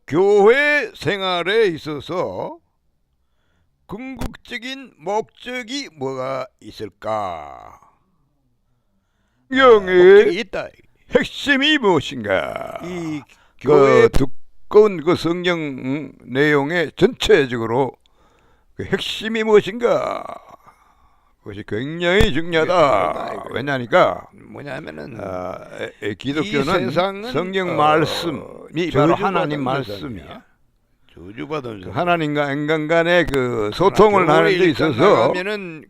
교회 생활에 있어서 궁극적인 목적이 뭐가 있을까? 성경의 있다. 핵심이 무엇인가? 이 교회 두꺼운 그 성경 내용의 전체적으로 그 핵심이 무엇인가? 그것이 굉장히 중요하다. 왜냐하니까 뭐냐면은 기독교는 이 세상은 성경 말씀이 바로 하나님 말씀이야. 저주받은 하나님과 인간 간의 그 소통을 하는 데 있어서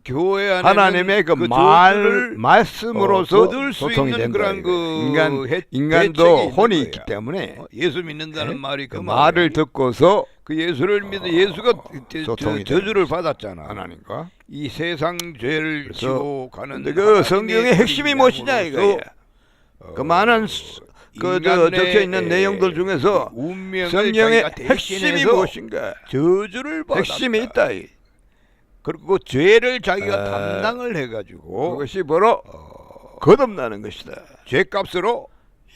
교회 안에 하나님의 그 말씀으로서 얻을 수 소통이 있는 된다. 그런 그 인간도 혼이 있기 때문에 예수 믿는다는 말이 그 말을 듣고서 그 예수를 믿어 예수가 소통이 저주를 받았잖아. 하나님과 이 세상 죄를 지고 가는 그 성경의 핵심이 무엇이냐 이거야. 그 많은 적혀 있는 내용들 중에서 성경의 핵심이 무엇인가? 저주를 받았다. 핵심이 있다. 그리고 죄를 자기가 담당을 해가지고 그것이 바로 거듭나는 것이다. 죄값으로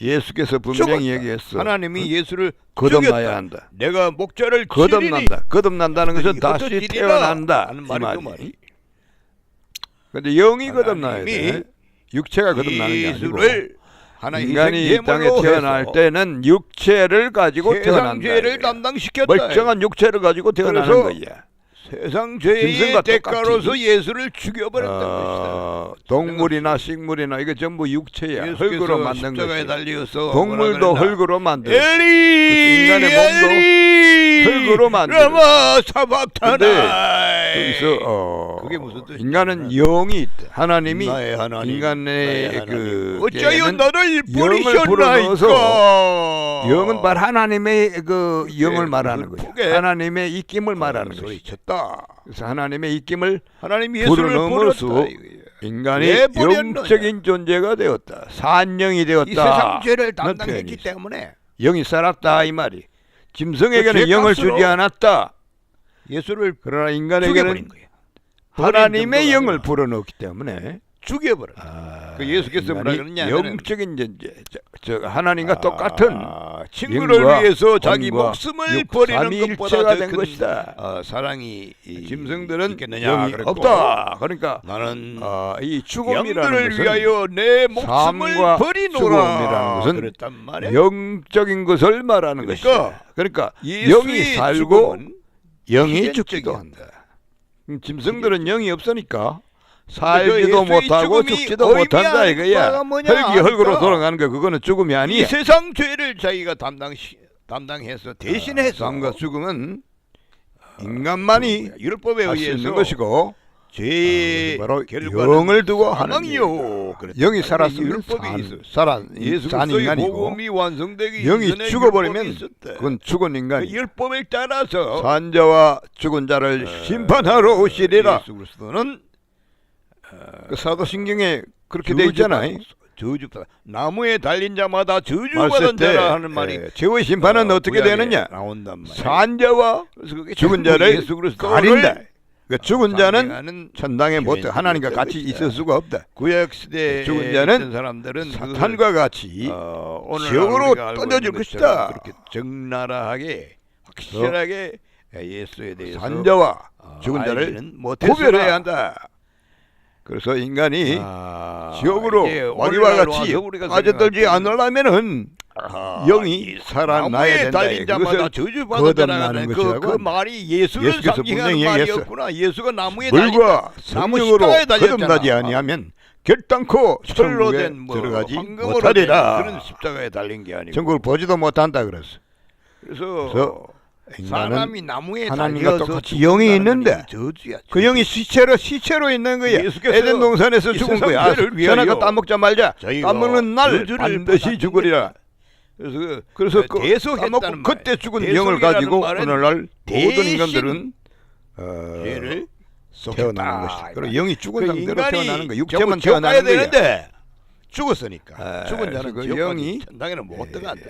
예수께서 분명히 죽었다. 얘기했어. 하나님이 예수를 거듭나야 죽였다. 한다. 내가 목자를 거듭난다. 거듭난다는 것은 다시 헛되리라 태어난다. 하는 이 말이 그 말이. 말이. 근데 영이 거듭나야 돼. 하나님이 육체가 거듭나는 게 아니고 인간이 이 땅에 태어날 때는 육체를 가지고 세상 태어난다. 죄를 담당시켰다. 멀쩡한 육체를 가지고 태어나는 거야. 세상 죄의 짐승과 대가로서 똑같이. 예수를 죽여버렸다는 것이다. 동물이나 식물이나 이거 전부 육체야. 흙으로 만든 십자가에 것이. 달려서 동물도 흙으로 만든. 엘리 인간의 몸도 흙으로 만든. 라마 사박타나. 거기서 그게 무슨 뜻이야? 인간은 영이 있다. 하나님이 나의 하나님, 인간의 그 어찌하여 개는 나를 영을 버리셨나이까? 영은 바로 하나님의 그 영을 말하는 그게 거야. 하나님의 입김을 말하는 소리 것이. 쳤다. 그래서 하나님의 입김을 하나님 예수를 불어넣음으로써 버렸다. 인간이 왜 버렸느냐? 영적인 존재가 되었다. 산영이 되었다. 이 세상 죄를 그런 담당했기 표현이 있어. 때문에 영이 살았다 이 말이. 짐승에게는 그 영을 죄값으로 주지 않았다. 예수를 그러나 죽여버린 인간에게는 거야. 하나님의 영을 불어넣었기 때문에 죽여버렸다. 그 예수께서 뭐라 인간이 그러냐면 영적인 존재, 저 하나님과 똑같은 친구를 영과 위해서 자기 혼과 목숨을 버리는 삼위일체가 것보다 된 더 것이다. 큰 사랑이 짐승들은 있겠느냐 영이 그랬고, 없다. 그러니까 나는 이 죽음이라는 영들을 것은 위하여 내 목숨을 삶과 버리노라. 죽음이라는 것은 그랬단 말이야. 영적인 것을 말하는 것이다. 그러니까 영이 예수의 살고 죽음은 영이 필연적이야. 죽기도 한다. 짐승들은 영이 없으니까 살지도 예수의 못하고 죽음이 죽지도 못한다 의미하는 이거야. 바가 뭐냐 흙이 흙으로 하니까 돌아가는 거 그거는 죽음이 이 아니야. 세상 죄를 자기가 담당해서 대신해서 삶과 죽음은 인간만이 율법에 할 수 있는 의해서 것이고 죄의 바로 결과는 영을 두고 하는 사망이요. 영이 살았으면 율법이 있어. 산 예수 산 그리스도의 인간이고 복음이 완성되기 영이 이전에 죽어버리면 율법이 있었대. 그건 죽은 인간이. 그 율법을 따라서 산자와 죽은 자를 심판하러 오시리라. 예수 그리스도는 그 사도신경에 그렇게 돼 있잖아요. 저주받아 나무에 달린 자마다 말세 저주받은 때 자라 하는 말이 죄의 심판은 어떻게 구약에 되느냐? 나온단 말이야. 산자와 그래서 그게 죽은 자꾸 자를 예수 그리스도를 가린다. 그러니까 죽은 자는 상징하는 천당에 못 기회인 하나님과 것이다. 같이 있을 수가 없다. 구약 시대에 죽은 자는 있던 사람들은 사탄과 같이 오늘 지옥으로 던져질 것이다. 그렇게 적나라하게 확실하게 예수에 대해서 산자와 죽은 자를 알지는 못했으나 구별해야 한다. 그래서 인간이 지옥으로 이제 마귀와 오늘날 같이 와서 우리가 빠져들지 생각할 않으려면은 영이 살아나야 나무에 된다. 달린 자마다 그것을 저주받은 자라는 거듭나는 그 것이라고 말이 예수를 예수께서 상징하는 분명히 얘기했어. 말이었구나. 예수가 나무에 달린 물과 나무 성령으로 십자가에 달렸잖아. 거듭나지 아니하면 결단코 철로 천국에 된 들어가지 황금으로 못하리라. 된 그런 십자가에 달린 게 아니고. 천국을 보지도 못한다 그랬어. 그래서 인간은 사람이 나무에 하나님과 달려서 똑같이 죽는다는 영이 게 있는데 저주야. 그 영이 시체로 있는 거야. 예수께서 에덴 동산에서 이 죽은 세상 거야. 죄를 위하여 선악과 따먹자 말자. 저희가 따먹는 날 저주를 반드시 받았는데 죽으리라. 그래서 그 대속했다는 따먹고 그때 죽은 대속이라는 영을 가지고 말은 오늘날 모든 대신 인간들은 죄를 태어나는 것이다. 그리고 영이 죽은 상태로 인간이 태어나는 거. 전부 육체만 지옥 가야 태어나는 거야. 되는데 죽었으니까 죽은 자는 그 지옥 영이 천당에는 못 들어간다.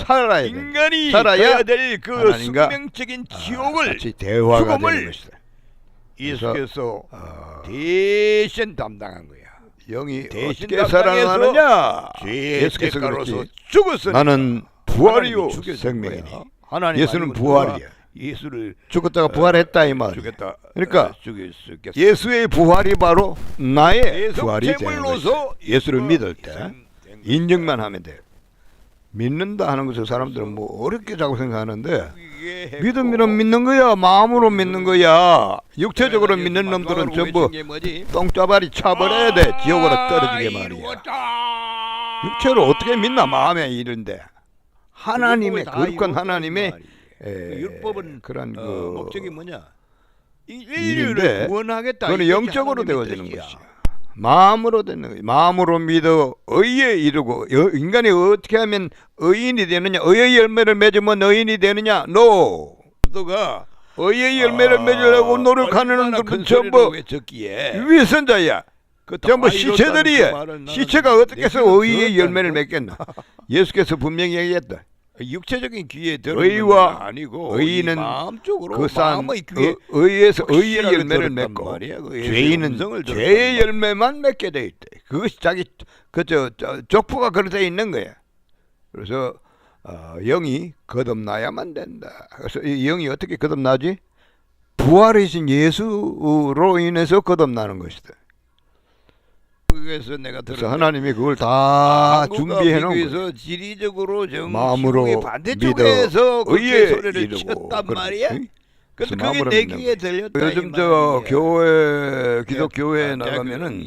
살아야 돼. 인간이 살아야 가야 될 그 하나님과 숙명적인 지옥을 같이 대화가 죽음을 되는 것이다. 예수께서 대신 담당한 거야. 영이 대신 어떻게 담당해서 살아나느냐? 죄의 예수께서 대가로서 그렇지. 죽었으니까 나는 부활이요 생명이니. 하나님 예수는 아니고 부활이야. 누가 예수를 죽었다가 부활했다 이 말. 죽였다. 그러니까 죽일 수 있겠어. 예수의 부활이 바로 나의 계속 부활이 되는 제물로서 것이. 예수를 믿을 때 된 인정만 하면 돼요. 믿는다 하는 것을 사람들은 뭐 어렵게 자꾸 생각하는데 이게 믿음이란 믿는 거야. 마음으로 믿는 거야. 육체적으로 믿는 놈들은 전부 똥짜발이 차버려야 돼. 지옥으로 떨어지게 말이야. 육체로 어떻게 믿나 마음에 이른데 하나님의 거룩한 하나님의 율법은 그런 그 목적이 뭐냐? 일인데 인류를 구원하겠다. 그건 이게 영적으로 하나님의 되어지는 뜻이야. 것이야. 마음으로 되는 거지. 마음으로 믿어 의에 이르고 인간이 어떻게 하면 의인이 되느냐? 의의 열매를 맺으면 의인이 되느냐? No. 너가 의의 열매를 맺으려고 노력하는 놈들은 전부 적기에 위선자야. 전부 시체들이야. 시체가 어떻게 해서 의의 열매를 맺겠나? 예수께서 분명히 얘기했다. 육체적인 귀에 들은 의와 건 아니고 의인은 마음적으로 그 산 마음의 귀에 의에서 의의 확실하게 열매를 들었단 맺고 말이야. 그 죄인은 음성을 들었단 죄의 말이야. 열매만 맺게 돼 있대. 그것이 자기 그저 족보가 그렇게 있는 거야. 그래서 영이 거듭나야만 된다. 그래서 이 영이 어떻게 거듭나지? 부활이신 예수로 인해서 거듭나는 것이다. 그래서 내가 그래서 들었는데 하나님이 그걸 다 한국과 준비해 놓은 거야. 비교해서 지리적으로 좀 마음으로 지구의 반대쪽에서 그렇게 의에 소리를 이르고 쳤단 그렇지. 말이야. 그래서 근데 그게 마음으로 내 믿는 귀에 들렸다. 요즘 저 교회 기독 교회에 나가면은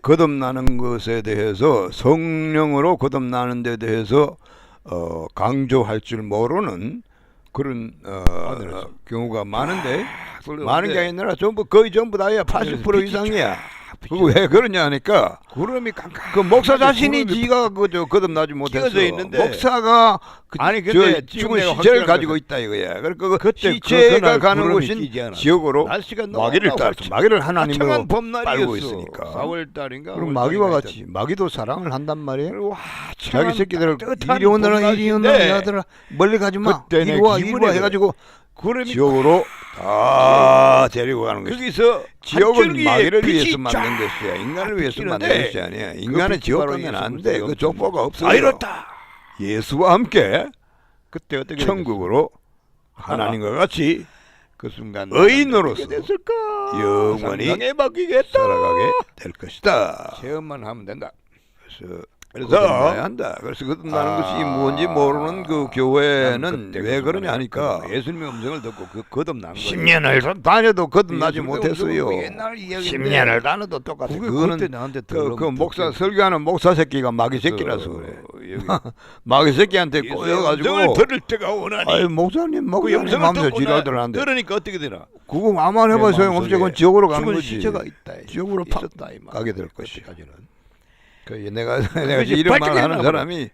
거듭나는 것에 대해서 성령으로 거듭나는 데 대해서 강조할 줄 모르는 그런 경우가 많은데 많은 게 아니라 거의 전부 다야. 80% 이상이야. 그거 왜 그러냐 하니까 구름이 깜깜. 그 목사 자신이 지가 그저 거듭나지 못해서 끼어져 있는데. 목사가 아니, 근데 죽은 지금 내가 시체를 확실한 가지고 것은 있다 이거야. 그러니까 그때 시체가 그날 가는 구름이 곳은 끼지 않았어. 지옥으로 날씨가 너무 마귀를 따르 나빴어. 마귀를 하나님으로 화창한 봄날이었어. 빨고 있으니까. 4월 달인가. 그럼 마귀와 같이 마귀도 사랑을 한단 말이에요. 와, 자기 새끼들을 따뜻한 이리 오너라 이리 오너라 봄날씨인데 얘들아 멀리 가지 마. 그때 이리 와 내 이리 와 기분이 해가지고 구름이 지옥으로 다 데리고 가는 것이. 거기서 지옥은 마귀를 빛이 위해서 쫙 만든 것이야. 인간을 위해서 비치는데 만든 것이 아니야. 인간은 빛이 지옥 바로 가면 안 예수 돼. 그리스도가 그 족보가 없어요. 아, 이렇다. 예수와 함께 그때 어떻게 천국으로 하나님과 같이 그 순간 의인으로서 어떻게 됐을까? 영원히 상상에 맡기겠다. 살아가게 될 것이다. 체험만 하면 된다. 그래서 거듭나야 한다. 그래서 거듭나는 것이 뭔지 모르는 그 교회는 왜 그러냐 하니까 예수님의 음성을 듣고 그 거듭난 거예요. 10년을 다녀도 거듭나지 예수님의 못했어요. 음성은 옛날 이야기인데 10년을 다녀도 똑같아. 그게 그거는 그때 나한테 그 목사 설교하는 목사 새끼가 마귀 새끼라서 그래. 마귀 새끼한테 꼬여가지고 음성을 들을 때가 오나니. 아이 목사님 그 목사님 음성을 하면서 듣고 지랄들하는데 들으니까 어떻게 되나? 그거 아무나 해봐 소용없지. 그건 지옥으로 가는 죽은 거지. 시체가 있다. 지옥으로 팍 있었다 이 말. 가게 될 것이야. 그때까지는. 그 내가 그것이 이런 말 하는 발전이 사람이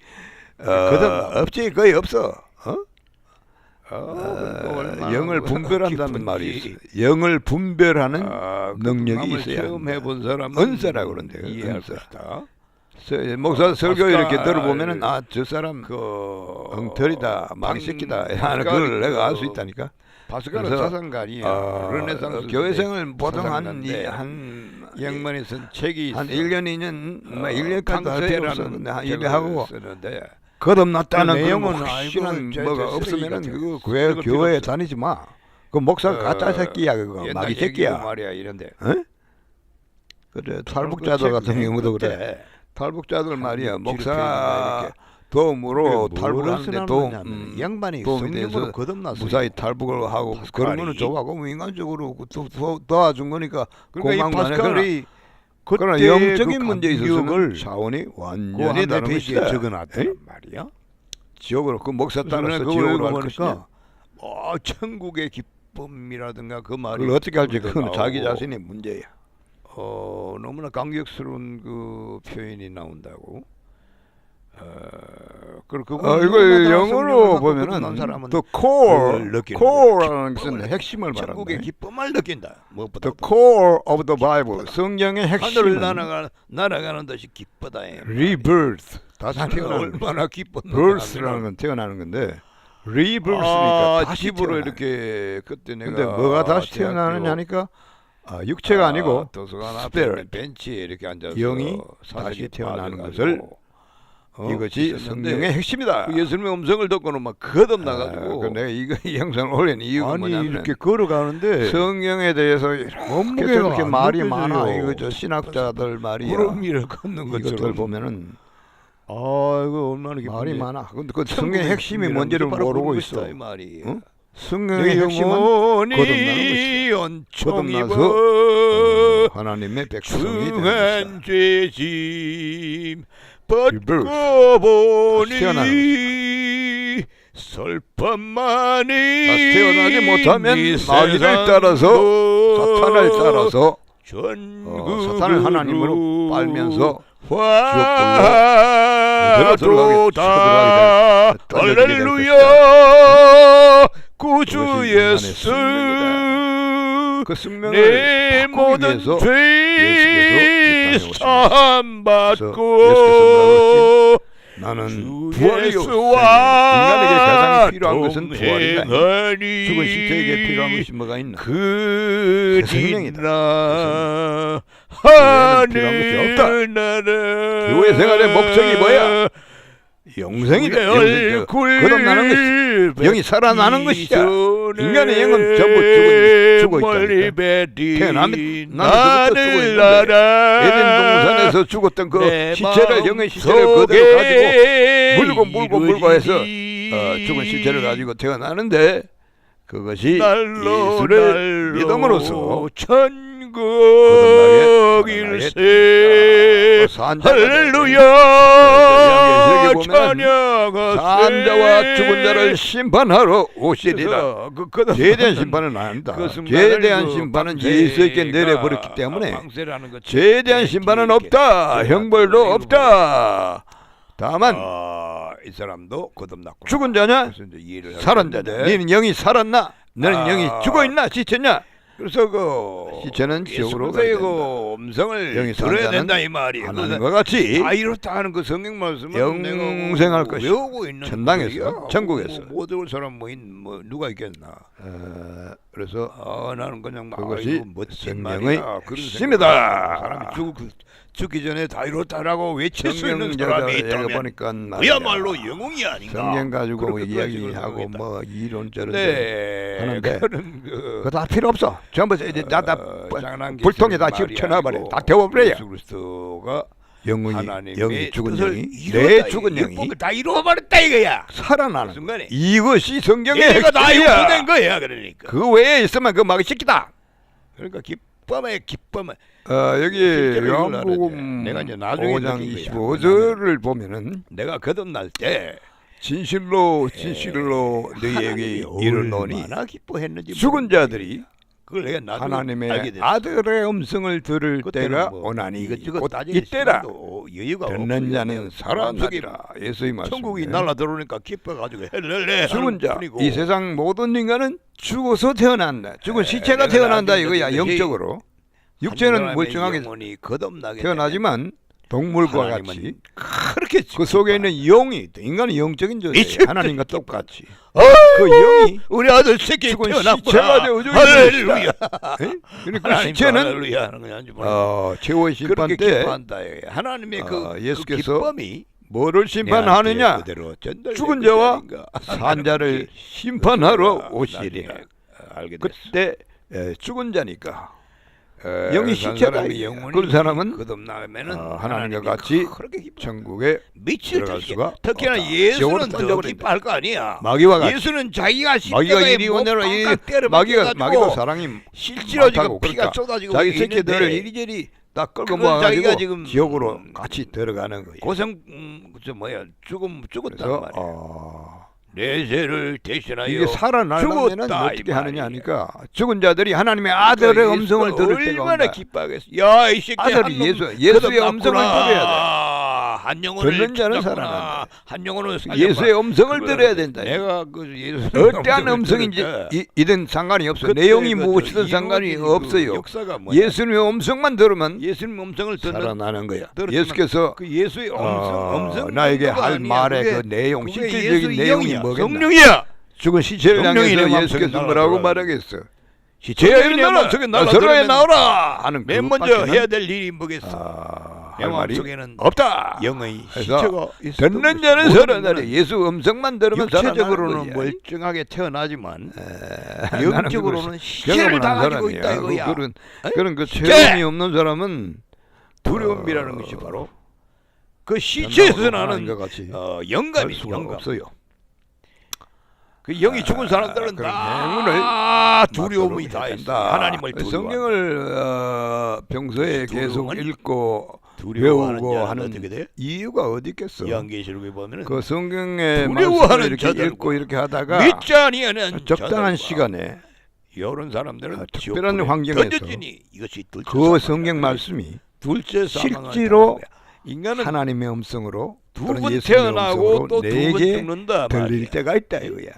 거듭나. 없지 거의 없어. 얼마나 영을 그 분별한다는 깊은 말이 기- 있어. 영을 분별하는 능력이 마음을 있어야 체험해본 사람은 은사라고 그러는데 이해할 은사. 것이다. 목사 설교 이렇게 파스칼 들어보면은 저 사람 그 엉터리다 마귀 새끼다 하는 그걸 내가 알 수 있다니까. 파스칼은 그래서, 사상가니야. 르네상스 교회생을 보통 사상가인데 한 양반이 쓴 책이 있어. 한 1년 2년 뭐 1년까지도 할 필요 없어. 근데 한 책을 1년 하고 쓰는데 거듭났다는 그 그 내용은 확실한 알고 뭐가 저 없으면은 쓰레기 그 같아. 교회 읽을 필요 교회에 없어. 다니지 마. 그 목사 가짜 새끼야 그거 옛날 마귀 얘기고 새끼야. 말이야 이런데. 그래 탈북자들 같은 경우도 그래. 탈북자들 말이야 목사 도움으로 탈북하는데 도움 양반이 도움이 성령으로 돼서 거듭났어. 무사히 탈북을 하고 그런 거는 좋아하고 뭐 인간적으로 도와준 거니까 그러니까 이 고맙네. 파스칼이 그러나 그때 영적인 그 문제에 감격을 있어서는 차원이 그 완전히 한대 다른 페이지에 것이다. 적어놨단 말이야. 지옥으로 그 목사 그래서 따라서 그걸 지옥으로 할 읽어보니까 것이냐. 천국의 기쁨이라든가 그 말이 그걸 어떻게 할지 그건 나오고, 자기 자신의 문제야. 너무나 감격스러운 그 표현이 나온다고. 그리고 이거 영어로 보면은 the core, core라는 것은 핵심을 천국의 말한다. 기쁨을 느낀다. 무엇보다 The core of the Bible, 성경의 하늘을 핵심은 날아가는 것이 기쁘다. rebirth, 다시 하늘 태어나는 것. 얼마나 기뻤는가. birth라는 건 태어나는 건데 rebirth니까 다시 집으로 태어나는 이렇게 그때 내가 근데 뭐가 다시 태어나느냐니까 육체가 아니고 도서관 앞에 spirit. 있는 벤치에 이렇게 앉아서 영이 사색에 다시 태어나는 빠져가지고 것을 이것이 있었는데 성령의 핵심이다. 그 예수님의 음성을 듣고는 막 거듭나가지고 그 내가 이 영상을 올린 이유가 아니 뭐냐면 이렇게 걸어가는데 성령에 대해서 이렇게 몸무게가 저렇게 안 말이 느껴져요. 많아. 이거 저 신학자들 말이야. 구름 위를 걷는 이것들 것처럼 보면은 아 이거 얼마나 기쁜지. 말이 많아. 근데 그 성령의 핵심이 뭔지를 바로 모르고 그런 있어. 것이다, 이 말이. 응? 내 성령의 핵심은 영혼이 연총 거듭나서 입어 하나님의 백성이 되는 중한 것이다. 죄짐 Rebirth. 벗고 태어나는 보니 설판만이 다시 태어나지 못하면 마귀를 따라서 사탄을 따라서 사탄을 하나님으로 빨면서 화도다 들어가게 될 할렐루야 구주 그것이 예수 인간의 그 숙명을 내 바꾸기 모든 위해서 죄 예수께서 사함 그래서 받고 나는 주 부활이요 예수와 인간에게 가장 필요한 것은 부활이다. 동행하니 죽은 신체에게 필요한 것이 뭐가 있나? 그 생명이다. 진나 교회는 필요한 것이 없다. 하늘나라 교회 생활의 목적이 뭐야? 영생이다. 영생. 거듭나는 것이 영이 살아나는 것이야. 인간의 영은 전부 죽어 있다니까. 태어나면 나는 죽어 있는데 에덴 동산에서 죽었던 그 시체를 영의 시체를 그대로 가지고 물고 해서 죽은 시체를 가지고 태어나는데 그것이 예수를 믿음으로써 천국일세 할렐루야 찬양하세 산자와 죽은 자를 심판하러 오시리라. 죄에 대한 심판은 아닙니다. 죄에 대한 심판은 예수에게 내려버렸기 때문에 죄에 대한 심판은 없다. 형벌도 없다. 다만 이 사람도 거듭났구나. 죽은 자냐 살은 자냐 너는 영이 살았나 너는 영이 죽어있나 지쳤냐. 그래서 그 시체는 지옥으로 예수의 가야 그 음성을 영이 들어야 산다는 된다 이 말이에요. 하나님과 같이 다 이렇다 하는 그 성경 말씀은 영생할 내가 것이다. 외우고 있는 천당에서, 거야. 천국에서. 못 외울 사람 뭐 누가 있겠나. 그래서 나는 그냥 막 그것이 아이고, 멋진 성령의 말이야. 그런 핵심이다. 사람이 죽기 전에 다 이렇다라고 외칠 수 있는 성경자가 사람이 얘가 있다면 보니까 그야말로 영웅이 아닌가. 성경 가지고 그렇게까지 이야기하고 생각했다. 뭐 이론저론 네, 하는데 그런 그거 다 필요 없어. 전부 이제 다 장난 불통에 다 말이 쳐놔버려. 아니고 다 태워버려. 예수 그리스도가 영이 하나님의 죽은 뜻을 영이 이루었다. 내 죽은 예쁜 영이 거다 이루어버렸다 이거야. 살아나는 그 순간에 이것이 성경의 얘가 다 핵심이야. 이루어된 거야. 그러니까 그 외에 있으면 그 막이 시키다. 그러니까 기쁨에 여기 실제로 이걸 요한복음 내가 이제 나중에 5장 느낀 거야. 25절을 보면은 내가 거듭날 때 진실로 너희에게 이르노니 얼마나 기뻐했는지 죽은 자들이 그걸 내가 나중에 알게 하나님의 됐어. 아들의 음성을 들을 그때는 때가 뭐 오나니 이것저것 곧 따지는 이때라. 시간도 여유가 듣는 없어요. 자는 살아나리라. 예수의 말씀. 천국이 날아 들어오니까 기뻐가지고 헬렐레 죽은 자, 뿐이고. 이 세상 모든 인간은 죽어서 태어난다. 죽은 시체가 태어난다 이거야. 나중에 영적으로. 육체는 멀쩡하게 영혼이 거듭나게 태어나지만 동물과 하나님은 같이 그렇게 그 속에 있는 영이 인간은 영적인 존재. 이제 하나님과 똑같이. 그 영이 우리 아들 새끼 죽은 태어났구나. 시체가 되어져 있는 할렐루야. 그러니까 하나님 시체는 할렐루야 하는 거냐 최후의 심판 그렇게 때 기뻐한다. 하나님의 그 예수께서 기쁨이 뭐를 심판하느냐? 그대로 전달될 죽은 것이 자와 아닌가. 산자를 심판하러 오시리라. 나중에 알게 됐어. 그때 죽은 자니까 영이 시체다. 그런 사람은 거듭나면은 하나님과 같이 그렇게 기뻐. 천국에 미칠 들어갈 듯이 수가 특히나 없다. 예수는 지옥으로 더 던져버린다. 기뻐할 거 아니야. 마귀와 같이 예수는 자기가 마귀가 십자가에 이리 오느라 마귀도 사랑이 실질어지고 많다고. 피가 그러니까 쏟아지고 자기 새끼들을 있는데 이리저리 다 끌고 그건 자기가 모아가지고 지금 지옥으로 같이 들어가는 거예요. 고생 저 뭐야 죽었단 그래서 말이야. 내 죄를 대신하여 이게 살아나려면 죽었다, 어떻게 이 하느냐 말이야. 하니까 죽은 자들이 하나님의 아들의 그러니까 음성을 예수가 들을 때가 얼마나 온다. 기뻐하겠어. 야, 이 새끼 아들이 예수의 음성을 들어야 한 영혼을 듣는 자는 찾았구나. 살아난다. 한 영혼을 예수의 음성을 그거야. 들어야 된다. 내가 그 예수 어떠한 음성인지 이든 상관이 없어. 내용이 무엇이든 상관이 없어요. 역사가 뭐야? 예수님의 음성만 들으면 예수님 음성을 듣는 살아나는 거야. 들었지만 예수께서 그 예수의 음성 나에게 정도가 할 아니야. 말의 그게- 그 내용, 그게 실질적인 예수의 내용이 영이야. 뭐겠나? 성령이야. 죽은 시체를 성령이 내 향해서 마음속에 예수께서 뭐라고 날아들어가는 말하겠어? 시체가 내 마음속에 나서로에 날아들으면 나오라 하는 맨 그 먼저 밖에는 해야 될 일이 뭐겠어? 할 말이 마음속에는 없다. 영의 그래서 시체가 있었던 듣는 것이 자는 모든 살아나리. 것은 예수 음성만 들으면 육체적으로는 살아나는 멀쩡하게 태어나지만 나는 영적으로는 시체를 경험을 다 한 가지고 사람이야. 있다 이거야. 그런 그 시체! 체험이 없는 사람은 두려움이라는 것이 바로 그 시체에서 나는 것 같이 영감이 수가 영감. 없어요. 그 영이 죽은 사람들은 그런 다 두려움이 다 된다. 있다. 하나님을 두려워. 성경을 평소에 계속 두려움은 읽고 두려워하는 배우고 자는 하는 어떻게 돼? 이유가 어디 있겠어? 요한계시록에 보면은 그 성경의 두려워하는 말씀을 이렇게 자들과 읽고 이렇게 하다가 믿지 아니하는 적당한 자들과 시간에 이런 사람들은 특별한 지옥불에 환경에서 던져지니 이것이 둘째 그 사망이다. 성경 말씀이 둘째 사망을 실제로 당한 거야. 인간은 하나님의 음성으로 두 또는 번 예수님의 태어나고 음성으로 또 두 번 내게 죽는다 들릴 말이야. 때가 있다 이거야.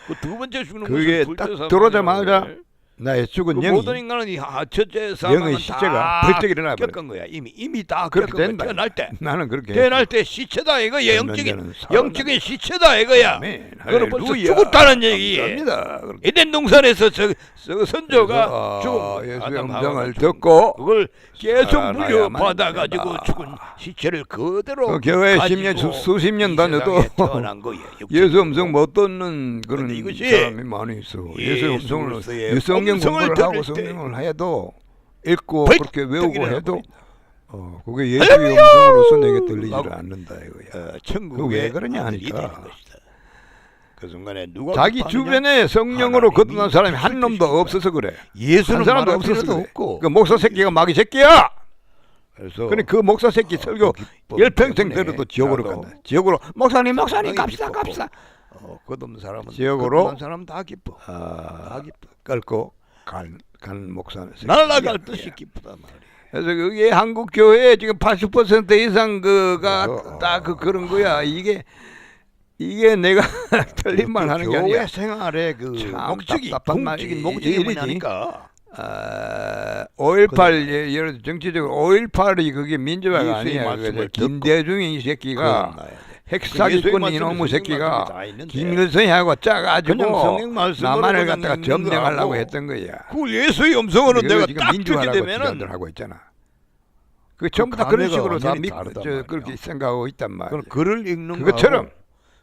그 두 번째 죽는 그게 것은 딱 둘째 들어오자마자 사망이라고 나의 그 죽은 영이 모든 인간은 첫째 사망은 영의 시체가 다 벌떡 일어나 버려. 겪은 거야. 이미 다 그렇게 겪은 거야. 된다. 태어날 때. 나는 그렇게 태어날 때 시체다 이거야. 영적인 시체다 이거야. 아멘. 그거는 벌써 할렐루야. 죽었다는 얘기. 감사합니다. 에덴 동산에서 저 선조가 죽은 그래서 거야. 예수의 아담, 하와가 음성을 죽은 듣고 그걸 계속 살아나야만 물려받아 가지고 된다. 죽은 시체를 그대로 그 교회 가지고 10년 수십 년 이 다녀도 세상에 태어난 거야. 예수 음성 못 듣는 그런 근데 이것이 사람이 많이 있어. 예수 음성을 예수의 성경 음성을 공부를 하고 들을 때 성경을 해도 읽고 벌떡 그렇게 외우고 일어나 해도 버린다. 그게 예수의 음성으로서 내게 들리지를 않는다 이거야. 천국에 왜 그러냐 아들이 하니까 되는 것이다. 그 순간에 누가 자기 급하느냐? 주변에 성령으로 하나님이 거듭난 사람이 한 주실 놈도 것이다. 없어서 그래. 예수는 한 사람도 말할 없어서 필요도 그래. 없고 그 목사 새끼가 마귀 새끼야. 그래서 근데 그 목사 새끼 설교 기쁨 열평생 때문에 들어도 지옥으로 나도 간다. 지옥으로 목사님 상당히 갑시다 기뻤고. 갑시다. 거듭난 사람은 지옥으로 거듭난 사람 다 기뻐. 다 기뻐. 끌고 간 목사는 날아갈 듯이 기쁘단 말이야. 그래서 그게 한국 교회 지금 80% 이상 그가 그래서, 딱 그런 거야. 이게 내가 틀린 말 하는 게 교회 아니야. 생활의 그 참 목적이 답답한 공적인 말이 목적이 일이지. 뭐냐니까 5.18 예를 들어 정치적으로 5.18이 그게 민주화가 예수의 아니야. 말씀을 그래서 듣고 김대중이 이 새끼가 그건 나야 돼. 핵사기꾼 예수의 이놈의 말씀이 새끼가 다 있는데 김일성하고 짜가지고 그냥 성경 말씀으로 남한을 그냥 갖다가 읽는 점령하려고 거하고 했던 거야. 그 예수의 음성으로 그걸 내가 지금 딱 듣게 민주화라고 되면은 지랄들 하고 있잖아. 그 전부 다 그런 감회가 식으로 다 완전히 다르단 말이야. 그렇게 생각하고 있단 말이야. 그건 글을 읽는 그것처럼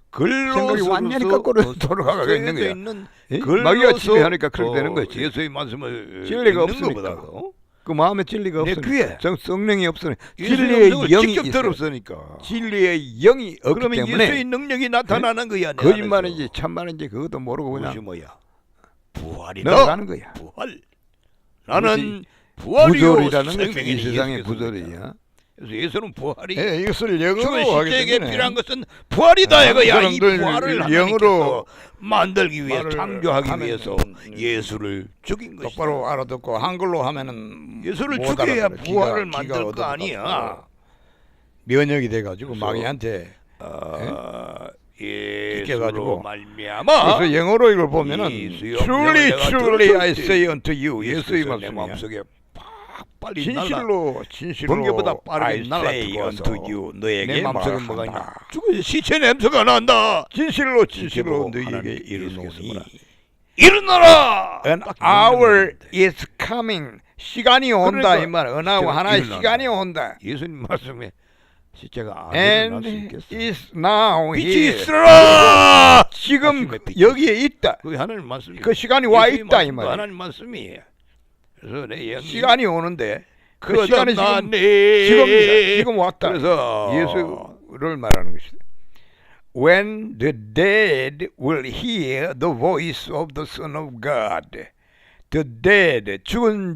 글로 생각이 완전히 거꾸로 돌아가고 있는 거야. 예? 마귀가 지배하니까 그렇게 되는 거지. 예수의 말씀을 진리가 읽는 없으니까. 것보다도 그 마음에 진리가 내 없으니까 귀에 성령이 없으니 예수의 진리의 음성을 영이 직접 있어. 들었으니까. 진리의 영이 없기 그러면 때문에 예수의 능력이 나타나는 거야. 내 거짓말인지 안에서. 참말인지 그것도 모르고 그것이 그냥 뭐야? 부활이다. 넘어가는 거야. 부활. 나는 부활이요 부조리라는 것이 생명이니 이 세상의 예수께서 부조리야. 그래서 예수는 부활이 예, 이것을 영어로 죽은 하기 시체에게 때문에 필요한 것은 부활이다 이거야. 이 사람들 부활을 영어로 하나님께서 만들기 위해 말을 창조하기 하면은 위해서 예수를 죽인 것이다. 똑바로 알아듣고 한글로 하면은 예수를 못 죽여야 알아들어. 부활을 기가 만들 거 얻어먹었어. 아니야. 면역이 돼가지고 그래서 마귀한테 예수로 깨가지고. 말미암아 그래서 영어로 이걸 보면은 예수의 Truly, 명령을 truly 내가 I 들었을 say unto you. 예수의 예수께서 내 말씀이야. 마음속에 팍 빨리 날라 진실로 번개보다 I 빠르게 날아 say 들어와서 unto you. 내 너에게 마음속에 뭐가 말한다. 있냐? 죽은 시체 냄새가 난다. 진실로 진실로 너에게 하나님께서 이르노니 뭐라? 일어나라. An 딱 hour 명령인데. is coming. 시간이 온다 그러니까 이 말. 어느 하나의 일어난다. 시간이 온다. 예수님 말씀에 시체가 안 일어날 수 And 있겠어. is now 빛이 here. 있으라. 지금 아침에 빛이 여기에 있다. 그게 하나님 말씀이에요. 그 시간이 와 예수의 있다 이 말씀도 말이야. 하나님 말씀이에요. 그래서 내 영이 시간이 오는데 그 시간이 지금 지금입니다. 지금 왔다. 그래서 예수를 말하는 것이다. When the dead will hear the voice of the Son of God. The dead, 죽은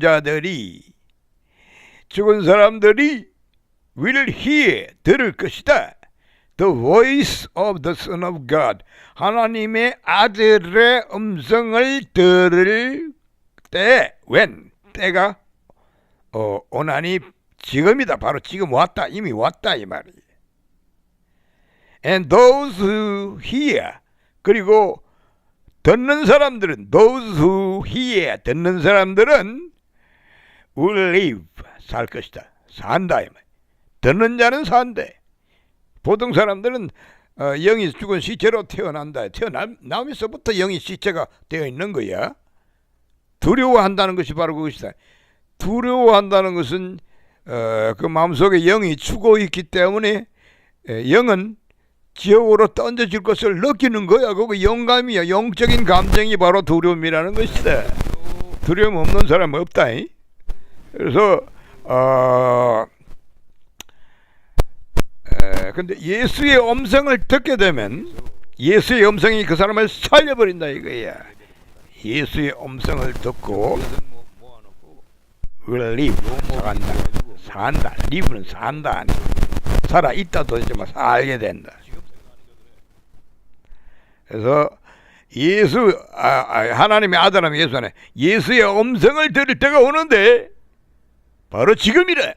사람들이 will hear, 들을 것이다. The voice of the Son of God. 하나님의 아들의 음성을 들을 때, when, 때가 오나니 지금이다. 바로 지금 왔다. 이미 왔다 이 말이에요. And those who hear, 그리고 듣는 사람들은 those who hear, 듣는 사람들은 will live, 살 것이다. 산다 이 말. 듣는 자는 산대. 보통 사람들은 영이 죽은 시체로 태어난다. 태어나면서부터 영이 시체가 되어 있는 거야. 두려워한다는 것이 바로 그것이다. 두려워한다는 것은 그 마음속에 영이 추고 있기 때문에 영은 지옥으로 던져질 것을 느끼는 거야. 그거 영감이야. 영적인 감정이 바로 두려움이라는 것이다. 두려움 없는 사람 없다. 그래서 근데 예수의 음성을 듣게 되면 예수의 음성이 그 사람을 살려버린다 이거야. 예수의 음성을 듣고 will live, 산다. live는 산다. 살아있다도 하지만 살게 된다. 그래서 하나님의 아들은 예수는 예수의 음성을 들을 때가 오는데 바로 지금이라.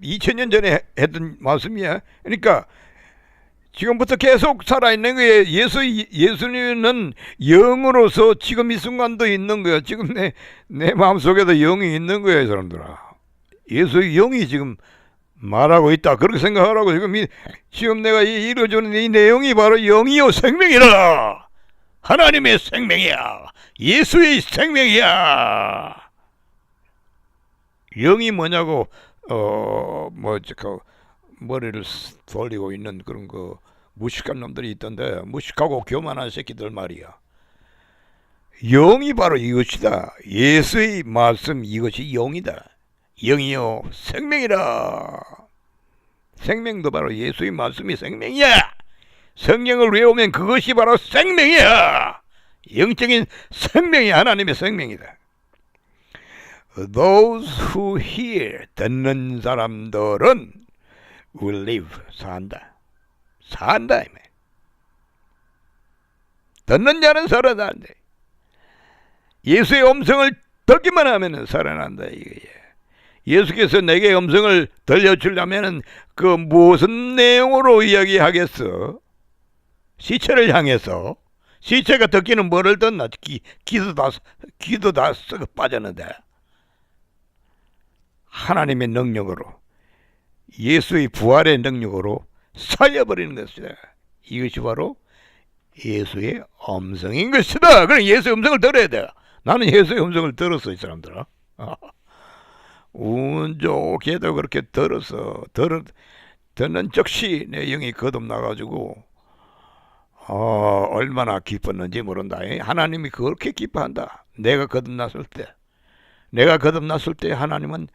2000년 전에 했던 말씀이야. 그러니까 지금부터 계속 살아있는 거예요. 예수님은 영으로서 지금 이 순간도 있는 거예요. 지금 내 마음속에도 영이 있는 거예요, 사람들아. 예수의 영이 지금 말하고 있다. 그렇게 생각하라고. 지금 내가 이루어주는 이 내용이 바로 영이요 생명이라. 하나님의 생명이야. 예수의 생명이야. 영이 뭐냐고 머리를 돌리고 있는 그런 무식한 놈들이 있던데, 무식하고 교만한 새끼들 말이야. 영이 바로 이것이다. 예수의 말씀 이것이 영이다. 영이요 생명이라. 생명도 바로 예수의 말씀이 생명이야. 성령을 외우면 그것이 바로 생명이야. 영적인 생명이 하나님의 생명이다. Those who hear, 듣는 사람들은 will live, 산다. 듣는 자는 살아난다. 예수의 음성을 듣기만 하면 살아난다 이거야. 예수께서 내게 음성을 들려주려면 그 무슨 내용으로 이야기하겠어? 시체를 향해서. 시체가 듣기는 뭐를 듣나? 귀도 다 썩어 빠졌는데. 하나님의 능력으로, 예수의 부활의 능력으로 살려버리는 것이다. 이것이 바로 예수의 음성인 것이다. 그럼 예수의 음성을 들어야 돼. 나는 예수의 음성을 들었어, 이 사람들아. 운 좋게도 그렇게 듣는 즉시 내 영이 거듭나가지고 얼마나 기뻤는지 모른다. 하나님이 그렇게 기뻐한다. 내가 거듭났을 때 하나님은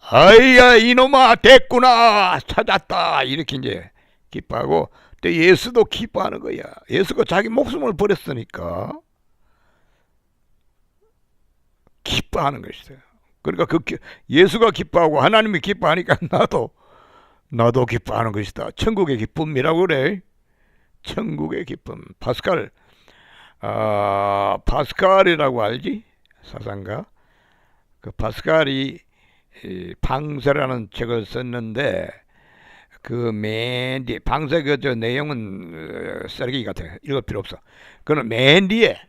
아이야 이놈아 됐구나 찾았다 이렇게 이제 기뻐하고, 또 예수도 기뻐하는 거야. 예수가 자기 목숨을 버렸으니까 기뻐하는 것이다. 그러니까 예수가 기뻐하고 하나님이 기뻐하니까 나도 기뻐하는 것이다. 천국의 기쁨이라고 그래. 천국의 기쁨. 파스칼이라고 알지? 사상가. 그 파스칼이 방세라는 책을 썼는데, 그 맨 뒤에 방세 저 내용은 쓰레기 같아. 읽을 필요 없어. 그는 맨 뒤에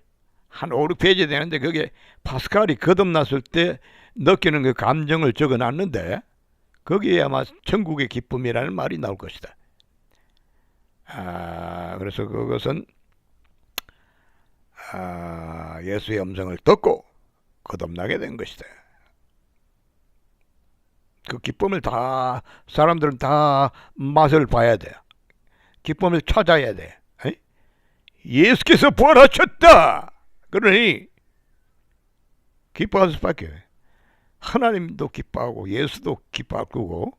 한 5, 6페이지 되는데 그게 파스칼이 거듭났을 때 느끼는 그 감정을 적어놨는데 거기에 아마 천국의 기쁨이라는 말이 나올 것이다. 그래서 그것은 예수의 음성을 듣고 거듭나게 된 것이다. 그 기쁨을 사람들은 다 맛을 봐야 돼. 기쁨을 찾아야 돼. 예수께서 부활하셨다. 그러니 기뻐할 수밖에. 하나님도 기뻐하고 예수도 기뻐할 거고.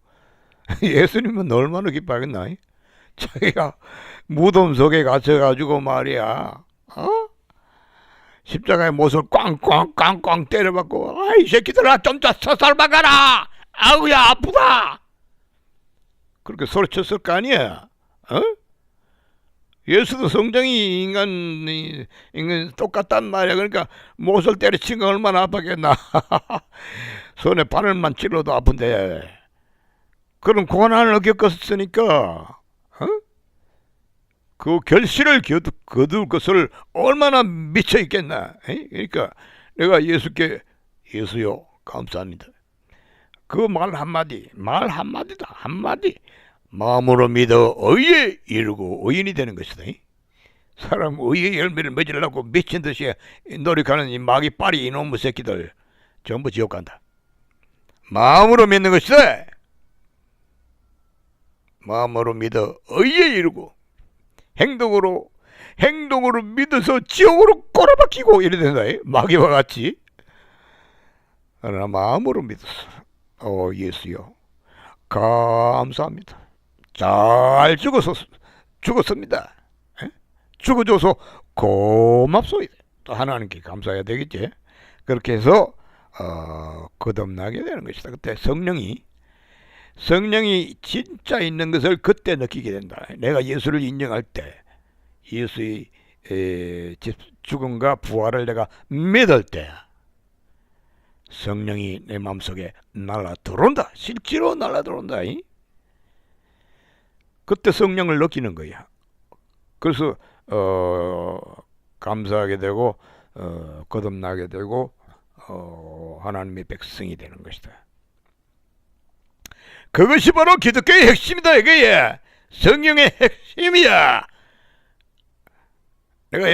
예수님은 얼마나 기뻐하겠나? 자기가 무덤 속에 갇혀가지고 말이야, 십자가에 못을 꽝꽝 때려박고, 아이 새끼들아 좀 더 서살 박아라. 아우야 아프다. 그렇게 소리쳤을 거 아니야. 예수도 성정이 인간 똑같단 말이야. 그러니까 못을 때려친 거 얼마나 아팠겠나. 손에 바늘만 찔러도 아픈데 그런 고난을 겪었으니까 그 결실을 거둘 것을 얼마나 미쳐 있겠나. 그러니까 내가 예수께 예수요 감사합니다. 그 말 한마디다. 한마디. 마음으로 믿어 의에 이르고 의인이 되는 것이다. 사람 의의 열매를 맺으려고 미친 듯이 노력하는 이 마귀 빠리 이놈의 새끼들 전부 지옥 간다. 마음으로 믿는 것이다. 마음으로 믿어 의에 이르고 행동으로 믿어서 지옥으로 꼬라박히고 이래 된다. 마귀와 같이. 그러나 마음으로 믿었어. 예수요, 감사합니다. 잘 죽었습니다. 죽어줘서 고맙소이다. 또 하나님께 감사해야 되겠지. 그렇게 해서 거듭나게 되는 것이다. 그때 성령이 진짜 있는 것을 그때 느끼게 된다. 내가 예수를 인정할 때, 예수의 죽음과 부활을 내가 믿을 때 성령이 내 마음속에 날아 들어온다. 실제로 날아 들어온다. 그때 성령을 느끼는 거야. 그래서 감사하게 되고 거듭나게 되고 하나님의 백성이 되는 것이다. 그것이 바로 기독교의 핵심이다. 이거야. 성령의 핵심이야. 내가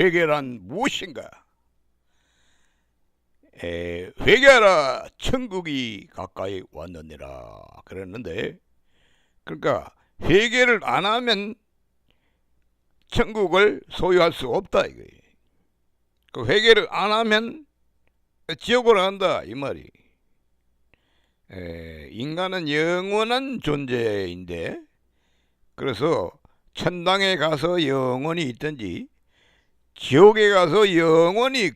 회개란 무엇인가? 회개하라, 천국이 가까이 왔느니라 그랬는데, 그러니까 회개를 안 하면 천국을 소유할 수 없다 이거예요. 그 회개를 안 하면 지옥으로 간다 이 말이. 인간은 영원한 존재인데, 그래서 천당에 가서 영원히 있든지 지옥에 가서 영원히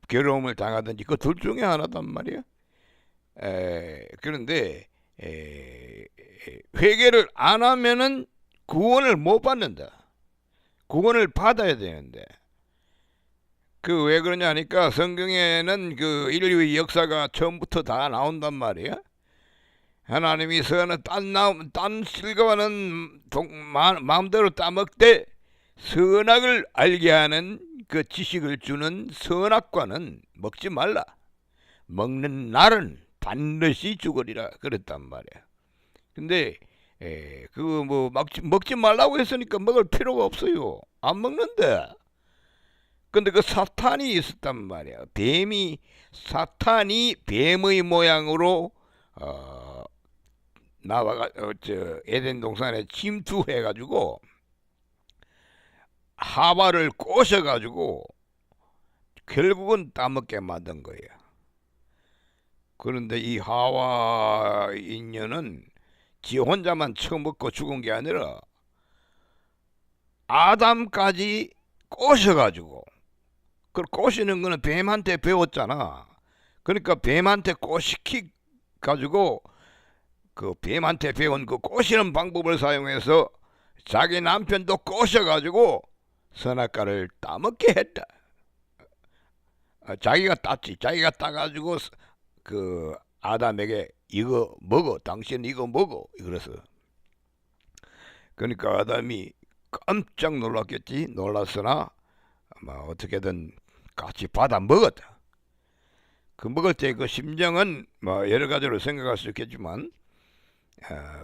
괴로움을 당하든지 그 둘 중에 하나단 말이야. 그런데 회개를 안 하면은 구원을 못 받는다. 구원을 받아야 되는데, 그 왜 그러냐 하니까 성경에는 그 인류의 역사가 처음부터 다 나온단 말이야. 하나님이 선은 딴 실과는 마음대로 따먹되 선악을 알게 하는 그 지식을 주는 선악과는 먹지 말라. 먹는 날은 반드시 죽으리라 그랬단 말이야. 근데 그거 뭐 먹지 말라고 했으니까 먹을 필요가 없어요. 안 먹는데. 근데 그 사탄이 있었단 말이야. 사탄이 뱀의 모양으로 나와가 에덴 동산에 침투해가지고 하와를 꼬셔가지고 결국은 따먹게 만든 거예요. 그런데 이 하와 인녀는 지 혼자만 처먹고 죽은 게 아니라 아담까지 꼬셔가지고, 그 꼬시는 거는 뱀한테 배웠잖아. 그러니까 뱀한테 꼬시키 가지고 그 뱀한테 배운 그 꼬시는 방법을 사용해서 자기 남편도 꼬셔가지고 선악과를 따먹게 했다. 자기가 땄지. 자기가 따가지고 그 아담에게 이거 먹어, 당신 이거 먹어, 그래서. 그러니까 아담이 깜짝 놀랐겠지. 놀랐으나 아마 어떻게든 같이 받아 먹었다. 그 먹을 때 그 심정은 뭐 여러 가지로 생각할 수 있겠지만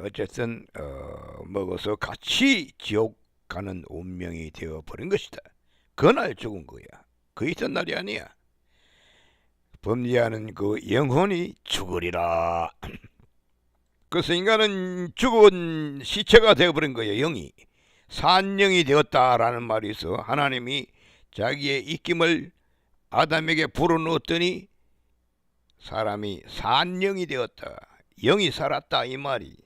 어쨌든 먹어서 같이 지옥 가는 운명이 되어 버린 것이다. 그날 죽은 거야. 그 있던 날이 아니야. 범죄하는 그 영혼이 죽으리라. 그래서 인간은 죽은 시체가 되어버린 거예요. 영이 산영이 되었다라는 말이 있어. 하나님이 자기의 입김을 아담에게 불어넣었더니 사람이 산영이 되었다. 영이 살았다 이 말이.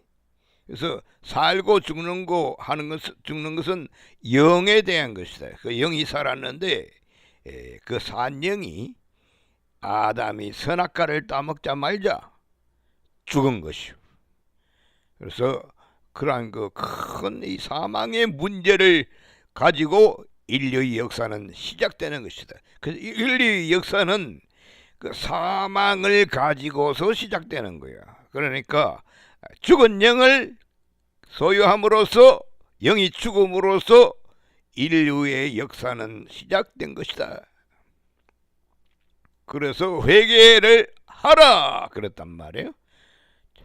그래서 살고 죽는 거 하는 것, 죽는 것은 영에 대한 것이다. 그 영이 살았는데 그 산영이 아담이 선악과를 따먹자 말자 죽은 것이요. 그래서 그러한 그 큰 이 사망의 문제를 가지고 인류의 역사는 시작되는 것이다. 그래서 인류의 역사는 그 사망을 가지고서 시작되는 거야. 그러니까 죽은 영을 소유함으로써, 영이 죽음으로써 인류의 역사는 시작된 것이다. 그래서 회개를 하라 그랬단 말이에요.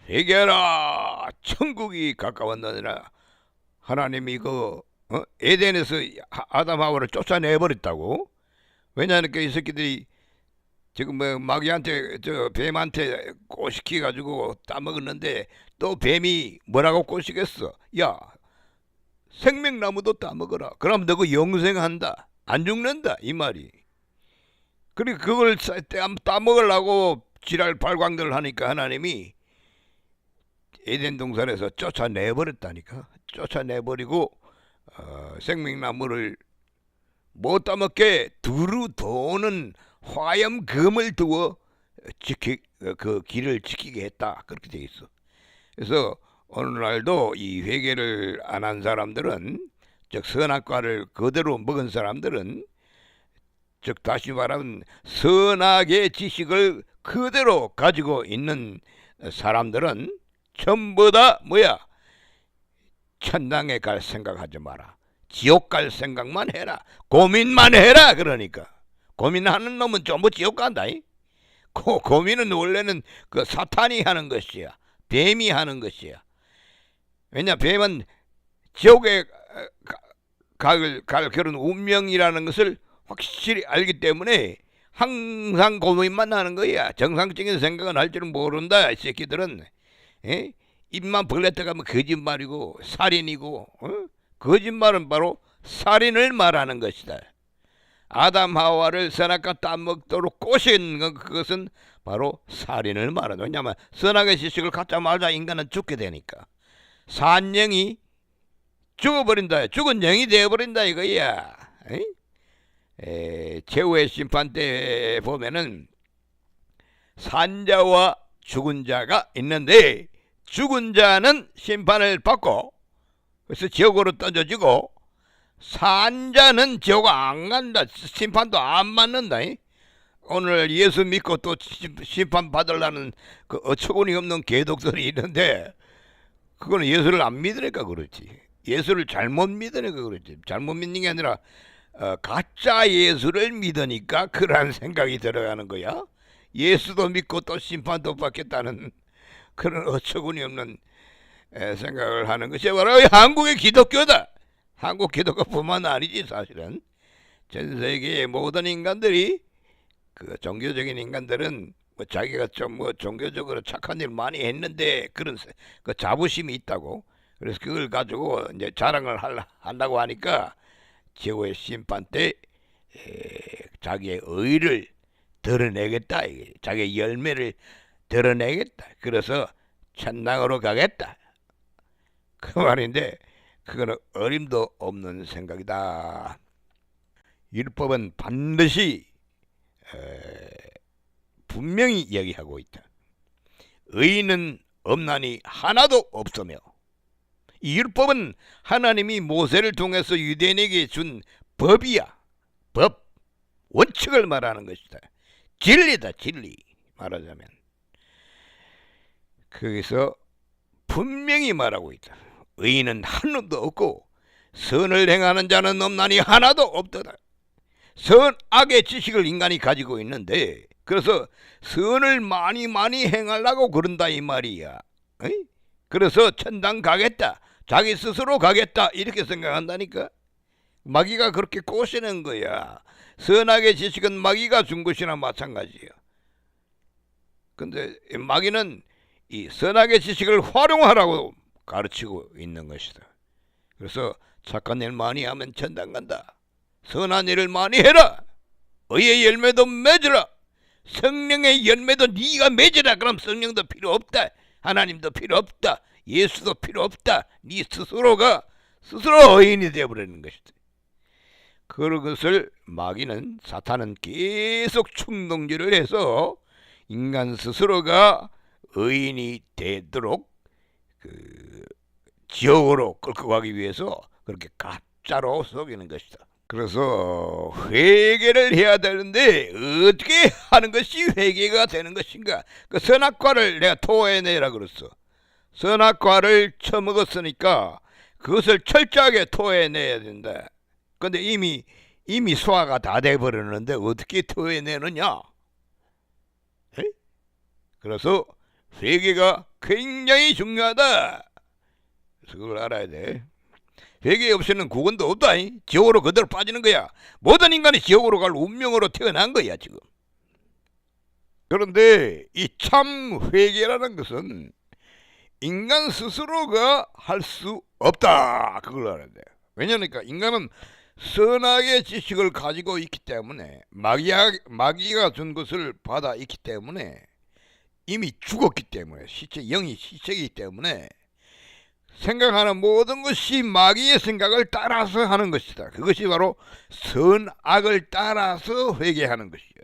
회개하라, 천국이 가까웠느니라. 하나님이 그 에덴에서 아담 하와를 쫓아내버렸다고. 왜냐하니까 이 새끼들이 지금 뭐 마귀한테 저 뱀한테 꼬시키 가지고 따먹었는데 또 뱀이 뭐라고 꼬시겠어? 야, 생명나무도 따먹어라. 그럼 너그 영생한다, 안 죽는다 이 말이. 그리고 그걸 따먹으려고 지랄 발광들을 하니까 하나님이 에덴 동산에서 쫓아내버렸다니까. 쫓아내버리고 생명나무를 못 따먹게 두루 도는 화염금을 두어 그 길을 지키게 했다. 그렇게 돼 있어. 그래서 오늘날도 이 회개를 안 한 사람들은, 즉 선악과를 그대로 먹은 사람들은, 즉 다시 말하면 선악의 지식을 그대로 가지고 있는 사람들은 전부 다 뭐야? 천당에 갈 생각하지 마라. 지옥 갈 생각만 해라. 고민만 해라. 그러니까 고민하는 놈은 전부 지옥 간다. 고민은 원래는 그 사탄이 하는 것이야. 뱀이 하는 것이야. 왜냐, 뱀은 지옥에 갈 그런 운명이라는 것을 확실히 알기 때문에 항상 고민만 하는 거야. 정상적인 생각은 할 줄은 모른다. 이 새끼들은. 입만 벌렸다 가면 거짓말이고 살인이고, 거짓말은 바로 살인을 말하는 것이다. 아담 하와를 선악과 따먹도록 꼬신 그것은 바로 살인을 말한다. 왜냐하면 선악의 지식을 갖자 말자 인간은 죽게 되니까. 산영이 죽어버린다. 죽은 영이 되어버린다 이거야. 최후의 심판 때 보면은 산자와 죽은 자가 있는데, 죽은 자는 심판을 받고 그래서 지옥으로 던져지고, 산자는 지옥 안 간다. 심판도 안 받는다. 오늘 예수 믿고 또 심판 받으려는 그 어처구니 없는 개독들이 있는데, 그거는 예수를 안 믿으니까 그렇지. 예수를 잘못 믿으니까 그렇지. 잘못 믿는 게 아니라 가짜 예수를 믿으니까 그런 생각이 들어가는 거야. 예수도 믿고 또 심판도 받겠다는 그런 어처구니 없는 생각을 하는 것이 바로 한국의 기독교다. 한국 기독교뿐만 아니지. 사실은 전 세계의 모든 인간들이, 그 종교적인 인간들은 뭐 자기가 좀 뭐 종교적으로 착한 일 많이 했는데 그런 그 자부심이 있다고. 그래서 그걸 가지고 이제 자랑을 한다고 하니까 최후의 심판 때 자기의 의를 드러내겠다. 자기의 열매를 드러내겠다. 그래서 천당으로 가겠다. 그 말인데 그거는 어림도 없는 생각이다. 율법은 반드시 분명히 얘기하고 있다. 의인은 없나니 하나도 없으며, 이 율법은 하나님이 모세를 통해서 유대인에게 준 법이야. 법, 원칙을 말하는 것이다. 진리다, 진리. 말하자면 거기서 분명히 말하고 있다. 의인은 한 놈도 없고 선을 행하는 자는 없나니 하나도 없도다. 선악의 지식을 인간이 가지고 있는데, 그래서 선을 많이 행하려고 그런다 이 말이야. 에이? 그래서 천당 가겠다, 자기 스스로 가겠다 이렇게 생각한다니까. 마귀가 그렇게 꼬시는 거야. 선악의 지식은 마귀가 준 것이나 마찬가지야. 근데 마귀는 이 선악의 지식을 활용하라고 가르치고 있는 것이다. 그래서 착한 일 많이 하면 천당 간다. 선한 일을 많이 해라. 의의 열매도 맺으라. 성령의 열매도 네가 맺으라. 그럼 성령도 필요 없다. 하나님도 필요 없다. 예수도 필요 없다. 네 스스로가 스스로 의인이 되어버리는 것이다. 그런 것을 마귀는, 사탄은 계속 충동질을 해서 인간 스스로가 의인이 되도록 지옥으로 끌고 가기 위해서 그렇게 가짜로 속이는 것이다. 그래서 회개를 해야 되는데 어떻게 하는 것이 회개가 되는 것인가? 그 선악과를 내가 토해내라 그랬어. 선악과를 처먹었으니까 그것을 철저하게 토해내야 된다. 근데 이미 소화가 다 돼버렸는데 어떻게 토해내느냐? 에이? 그래서 회개가 굉장히 중요하다. 그래서 그걸 알아야 돼. 회개 없이는 구원도 없다. 지옥으로 그대로 빠지는 거야. 모든 인간이 지옥으로 갈 운명으로 태어난 거야 지금. 그런데 이 참 회개라는 것은 인간 스스로가 할 수 없다. 그걸 알아야 돼. 왜냐니까 인간은 선악의 지식을 가지고 있기 때문에, 마귀가 준 것을 받아 있기 때문에, 이미 죽었기 때문에, 영이 시체이기 때문에 생각하는 모든 것이 마귀의 생각을 따라서 하는 것이다. 그것이 바로 선악을 따라서 회개하는 것이야.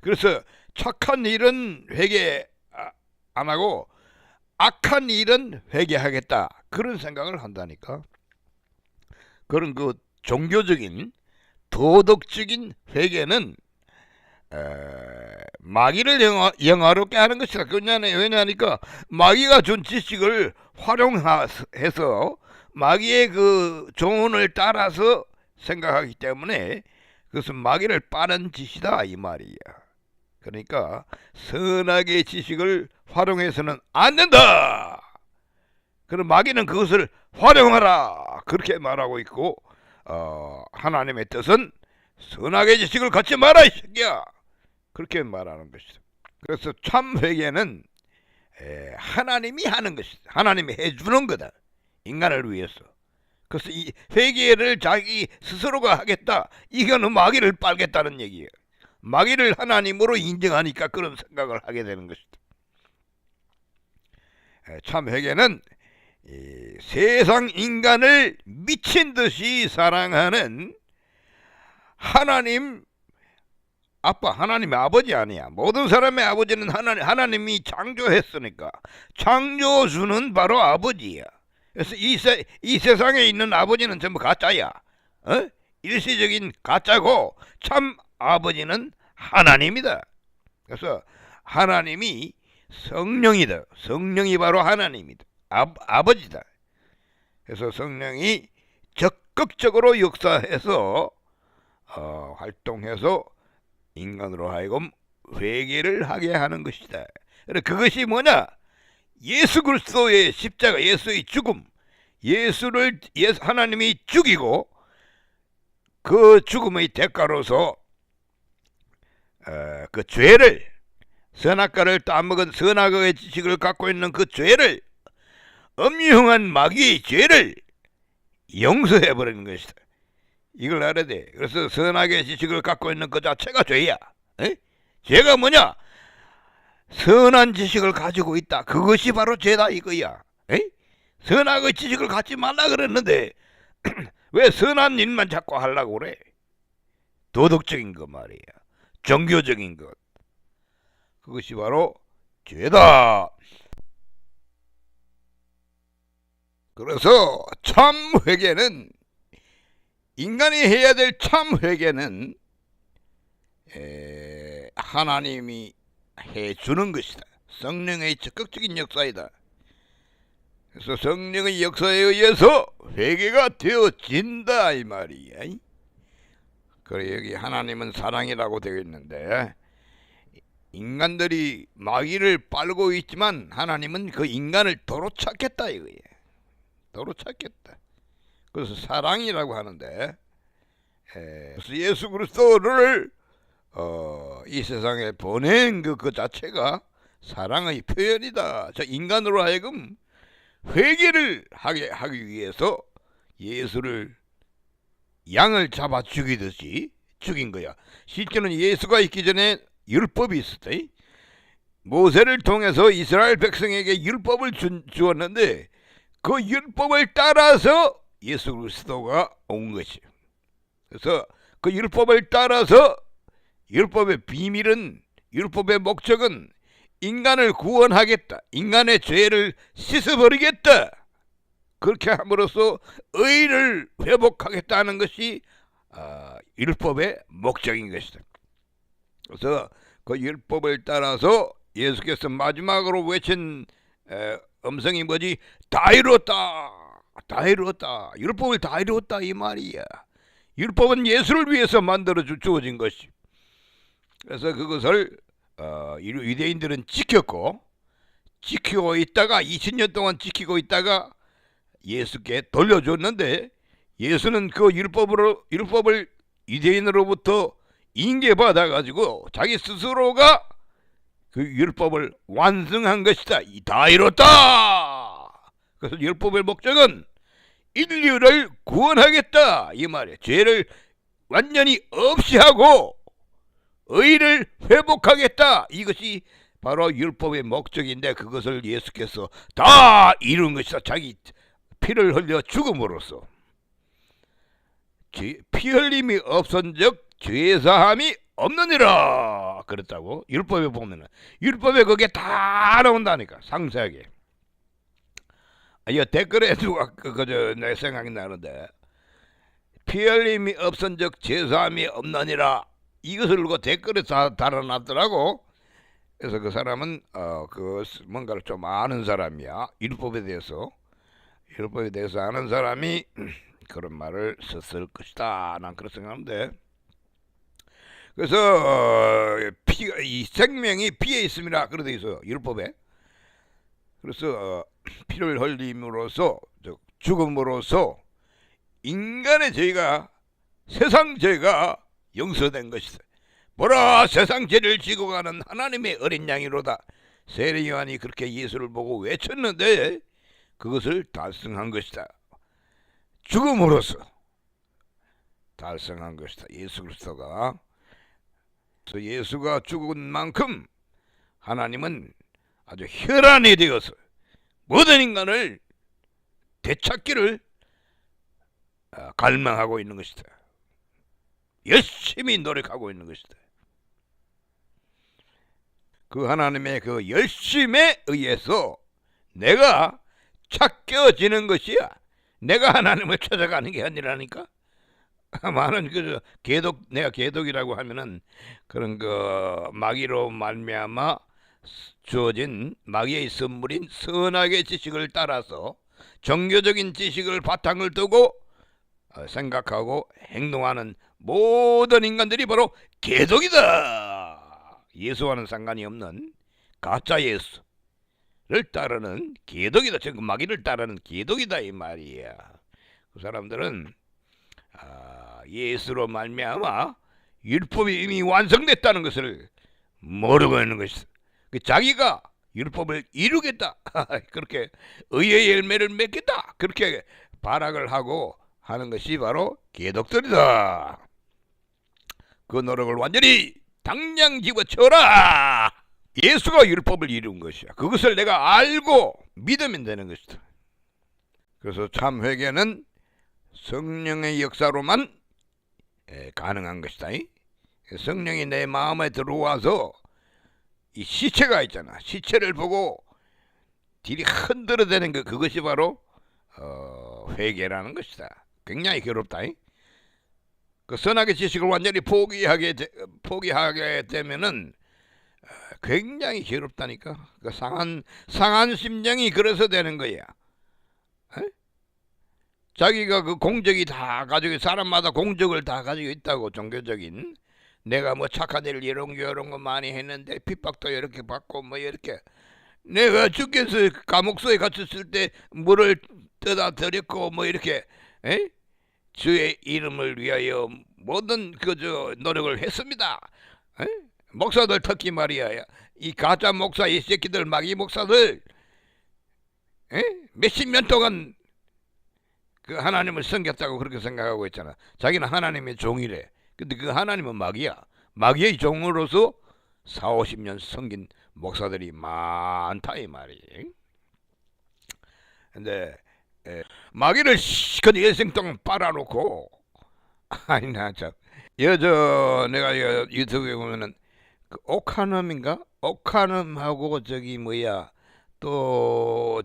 그래서 착한 일은 회개 안 하고 악한 일은 회개하겠다, 그런 생각을 한다니까. 그런 그 종교적인 도덕적인 회개는 마귀를 영화롭게 하는 것이다. 왜냐하니까 마귀가 준 지식을 활용해서 마귀의 그 조언을 따라서 생각하기 때문에 그것은 마귀를 빠는 짓이다 이 말이야. 그러니까 선악의 지식을 활용해서는 안 된다. 그럼 마귀는 그것을 활용하라 그렇게 말하고 있고, 하나님의 뜻은 선악의 지식을 갖지 마라 이 새끼야, 그렇게 말하는 것이다. 그래서 참 회개는 하나님이 하는 것이다. 하나님이 해주는 거다, 인간을 위해서. 그래서 이 회개를 자기 스스로가 하겠다, 이거는 마귀를 빨겠다는 얘기예요. 마귀를 하나님으로 인정하니까 그런 생각을 하게 되는 것이다. 참 회개는 세상 인간을 미친 듯이 사랑하는 하나님 아빠, 하나님의 아버지 아니야. 모든 사람의 아버지는 하나님이 창조했으니까 창조주는 바로 아버지야. 그래서 이 세상에 있는 아버지는 전부 가짜야. 일시적인 가짜고 참 아버지는 하나님이다. 그래서 하나님이 성령이다. 성령이 바로 하나님이다. 아버지다. 그래서 성령이 적극적으로 역사해서 활동해서 인간으로 하여금 회개를 하게 하는 것이다. 그것이 뭐냐? 예수 그리스도의 십자가, 예수의 죽음, 하나님이 죽이고 그 죽음의 대가로서 그 죄를, 선악과를 따먹은 선악의 지식을 갖고 있는 그 죄를, 엄흉한 마귀의 죄를 용서해버리는 것이다. 이걸 알아야 돼. 그래서 선악의 지식을 갖고 있는 그 자체가 죄야. 죄가 뭐냐? 선한 지식을 가지고 있다. 그것이 바로 죄다 이거야. 에이? 선악의 지식을 갖지 말라 그랬는데 왜 선한 일만 자꾸 하려고 그래? 도덕적인 것 말이야. 종교적인 것. 그것이 바로 죄다. 그래서 참 회개는, 인간이 해야 될 참 회개는 하나님이 해주는 것이다. 성령의 적극적인 역사이다. 그래서 성령의 역사에 의해서 회개가 되어진다 이 말이야. 그래 여기 하나님은 사랑이라고 되어 있는데 인간들이 마귀를 빨고 있지만 하나님은 그 인간을 도로 찾겠다 이거예요. 도로 찾겠다. 그래서 사랑이라고 하는데 그래서 예수 그리스도를 이 세상에 보낸 그 자체가 사랑의 표현이다. 저 인간으로 하여금 회개를 하기 위해서 예수를 양을 잡아 죽이듯이 죽인 거야. 실제는 예수가 있기 전에 율법이 있었다. 모세를 통해서 이스라엘 백성에게 율법을 주었는데 그 율법을 따라서 예수 그리스도가 온 것이. 그래서 그 율법을 따라서 율법의 비밀은, 율법의 목적은 인간을 구원하겠다. 인간의 죄를 씻어버리겠다. 그렇게 함으로써 의를 회복하겠다는 것이 율법의 목적인 것이다. 그래서 그 율법을 따라서 예수께서 마지막으로 외친 음성이 뭐지? 다 이루었다. 다 이루었다. 율법을 다 이루었다 이 말이야. 율법은 예수를 위해서 만들어 주어진 것이. 그래서 그것을 유대인들은 지키고 있다가 2000년 동안 지키고 있다가 예수께 돌려줬는데 예수는 그 율법을 유대인으로부터 인계받아 가지고 자기 스스로가 그 율법을 완성한 것이다. 다 이뤘다. 그래서 율법의 목적은 인류를 구원하겠다 이 말이에요. 죄를 완전히 없이 하고 의를 회복하겠다. 이것이 바로 율법의 목적인데 그것을 예수께서 다 이룬 것이다. 자기 피를 흘려 죽음으로써. 피 흘림이 없은즉 죄사함이 없느니라 그랬다고. 율법에 보면은 율법에 그게 다 나온다니까 상세하게. 이 댓글에 누가 그저 내 생각이 나는데 피 흘림이 없은즉 죄사함이 없느니라 이것을 그 댓글에 다 달아놨더라고. 그래서 그 사람은 그 뭔가를 좀 아는 사람이야. 율법에 대해서 아는 사람이 그런 말을 썼을 것이다. 난 그렇게 생각하는데. 그래서 이 생명이 피에 있음이라 그래 돼 있어요. 율법에. 그래서 피를 흘림으로써 죽음으로써 인간의 죄가 세상 죄가 용서된 것이다. 보라 세상 죄를 지고 가는 하나님의 어린 양이로다. 세례 요한이 그렇게 예수를 보고 외쳤는데 그것을 달성한 것이다. 죽음으로써 달성한 것이다. 예수 그리스도가. 그래서 예수가 죽은 만큼 하나님은 아주 혈안이 되어서 모든 인간을 되찾기를 갈망하고 있는 것이다. 열심히 노력하고 있는 것이다. 그 하나님의 그 열심에 의해서 내가 찾겨지는 것이야. 내가 하나님을 찾아가는 게 아니라니까. 많은 그 내가 개독이라고 하면은 그런 그 마귀로 말미암아 주어진 마귀의 선물인 선악의 지식을 따라서 종교적인 지식을 바탕을 두고 생각하고 행동하는 모든 인간들이 바로 개독이다. 예수와는 상관이 없는 가짜 예수를 따르는 개독이다. 즉 마귀를 따르는 개독이다 이 말이야. 그 사람들은 예수로 말미암아 율법이 이미 완성됐다는 것을 모르고 있는 것이다. 자기가 율법을 이루겠다. 그렇게 의의 열매를 맺겠다. 그렇게 발악을 하고 하는 것이 바로 개독들이다. 그 노력을 완전히 당장 집어쳐라. 예수가 율법을 이룬 것이야. 그것을 내가 알고 믿으면 되는 것이다. 그래서 참 회개는 성령의 역사로만 가능한 것이다. 성령이 내 마음에 들어와서 이 시체가 있잖아. 시체를 보고 딜이 흔들어대는 그것이 바로 회개라는 것이다. 굉장히 괴롭다. 그 선악의 지식을 완전히 포기하게 되면은 굉장히 괴롭다니까. 그 상한 심정이 그래서 되는 거야. 자기가 그 공적이 다 가지고, 사람마다 공적을 다 가지고 있다고. 종교적인 내가 뭐 착한 일 이런 거 많이 했는데 핍박도 이렇게 받고 뭐 이렇게, 내가 주께서 감옥소에 갇혔을 때 물을 떠다 드렸고 뭐 이렇게 주의 이름을 위하여 모든 그저 노력을 했습니다. 목사들 특히 말이야, 이 가짜 목사, 이 새끼들, 마귀 목사들 몇십 년 동안 그 하나님을 섬겼다고 그렇게 생각하고 있잖아. 자기는 하나님의 종이래. 근데 그 하나님은 마귀야. 마귀의 종으로서 40-50년 섬긴 목사들이 많다 이 말이. 근데 마귀를 시컷 일생 동안 빨아놓고, 아니 나 참, 내가 유튜브에 보면은 그 오카넘인가? 오카넘하고 저기 뭐야, 또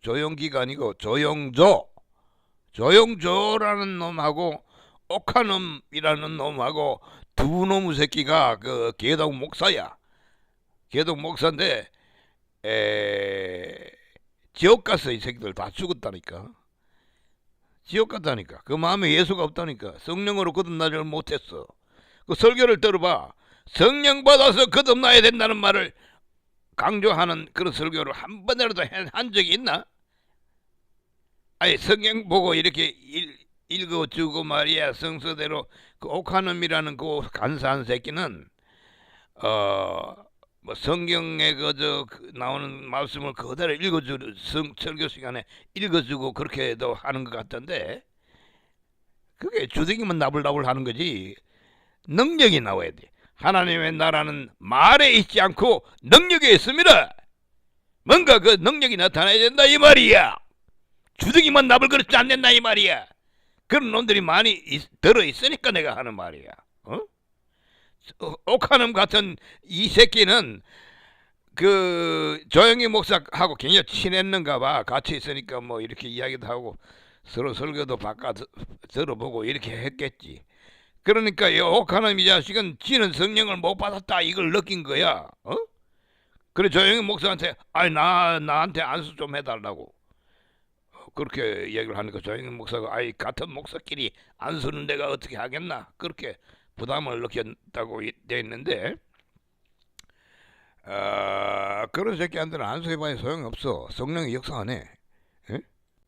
조용기가 아니고 조용조라는 놈하고 오카넘이라는 놈하고 두 놈의 새끼가 그 개동 목사야. 개동 목사인데 지옥 갔어. 이 새끼들 다 죽었다니까. 지옥 갔다니까. 그 마음에 예수가 없다니까. 성령으로 거듭나지를 못했어. 그 설교를 들어봐. 성령 받아서 거듭나야 된다는 말을 강조하는 그런 설교를 한 번이라도 한 적이 있나? 아니 성경 보고 이렇게 읽어주고 말이야. 성서대로 그 오카놈이라는 그 간사한 새끼는 뭐 성경에 나오는 말씀을 그대로 읽어주는 설교 시간에 읽어주고 그렇게도 하는 것 같던데, 그게 주둥이만 나불나불 하는 거지 능력이 나와야 돼. 하나님의 나라는 말에 있지 않고 능력에 있습니다. 뭔가 그 능력이 나타나야 된다 이 말이야. 주둥이만 나불거리지 않는다 이 말이야. 그런 놈들이 많이 들어 있으니까 내가 하는 말이야. 오카놈 같은 이 새끼는 그 조영희 목사하고 굉장히 친했는가 봐. 같이 있으니까 뭐 이렇게 이야기도 하고 서로 설교도 바꿔 들어보고 이렇게 했겠지. 그러니까 이 오카놈 이 자식은 지는 성령을 못 받았다 이걸 느낀 거야. 그래 조영희 목사한테 나한테 안수 좀 해달라고 그렇게 이야기를 하니까 조영희 목사가 같은 목사끼리 안수는 내가 어떻게 하겠나 그렇게 부담을 느꼈다고 되어 있는데, 그런 새끼한테는 안수해봐야 소용없어. 성령이 역사 안 해.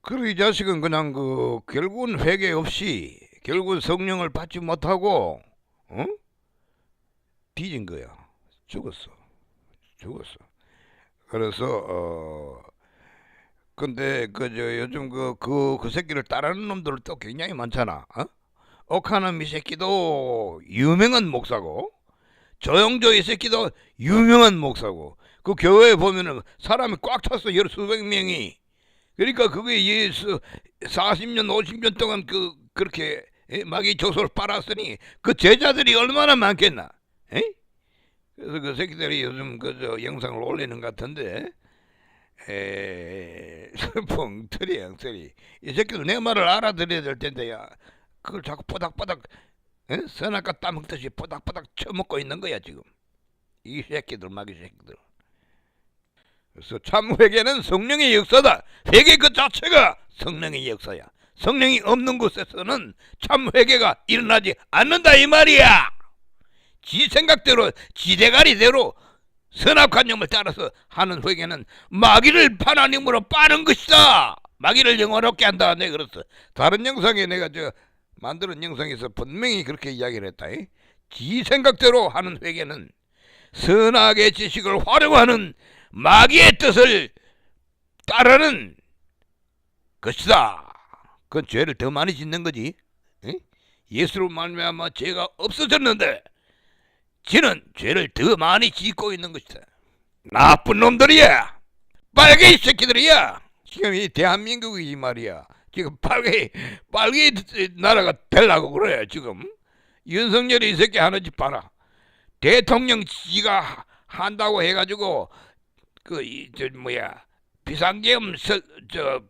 그리고 이 자식은 그냥 결국은 회개 없이 결국은 성령을 받지 못하고 뒤진 거야. 죽었어. 그래서 근데 요즘 그 새끼를 따르는 놈들 또 굉장히 많잖아. 오카놈 이 새끼도 유명한 목사고, 조영조 이 새끼도 유명한 목사고, 그 교회에 보면은 사람이 꽉 찼어. 수백 명이. 그러니까 그게 예수 40년 50년 동안 그렇게 마귀 조소를 빨았으니 그 제자들이 얼마나 많겠나. 그래서 그 새끼들이 요즘 영상을 올리는 것 같은데, 뻥터리야. 이 새끼들 내 말을 알아들어야 될 텐데, 야 그걸 자꾸 뽀닥뽀닥 선악과 따먹듯이 뽀닥뽀닥 쳐먹고 있는 거야 지금 이 새끼들, 마귀 새끼들. 그래서 참 회개는 성령의 역사다. 회개 그 자체가 성령의 역사야. 성령이 없는 곳에서는 참 회개가 일어나지 않는다 이 말이야. 지 생각대로 지 대가리대로 선악관념을 따라서 하는 회개는 마귀를 하나님으로 빠는 것이다. 마귀를 영원롭게 한다. 내가 그랬어. 다른 영상에 내가 만드는 영상에서 분명히 그렇게 이야기를 했다. 지 생각대로 하는 회개는 선악의 지식을 활용하는 마귀의 뜻을 따르는 것이다. 그건 죄를 더 많이 짓는 거지. 예수로 말미암아 죄가 없어졌는데 지는 죄를 더 많이 짓고 있는 것이다. 나쁜 놈들이야. 빨갱이 새끼들이야. 지금 이 대한민국이 말이야. 지금 빨갱이 나라가 되려고 그래. 지금 윤석열이 이 새끼 하는 짓 봐라. 대통령 지가 한다고 해가지고 비상계엄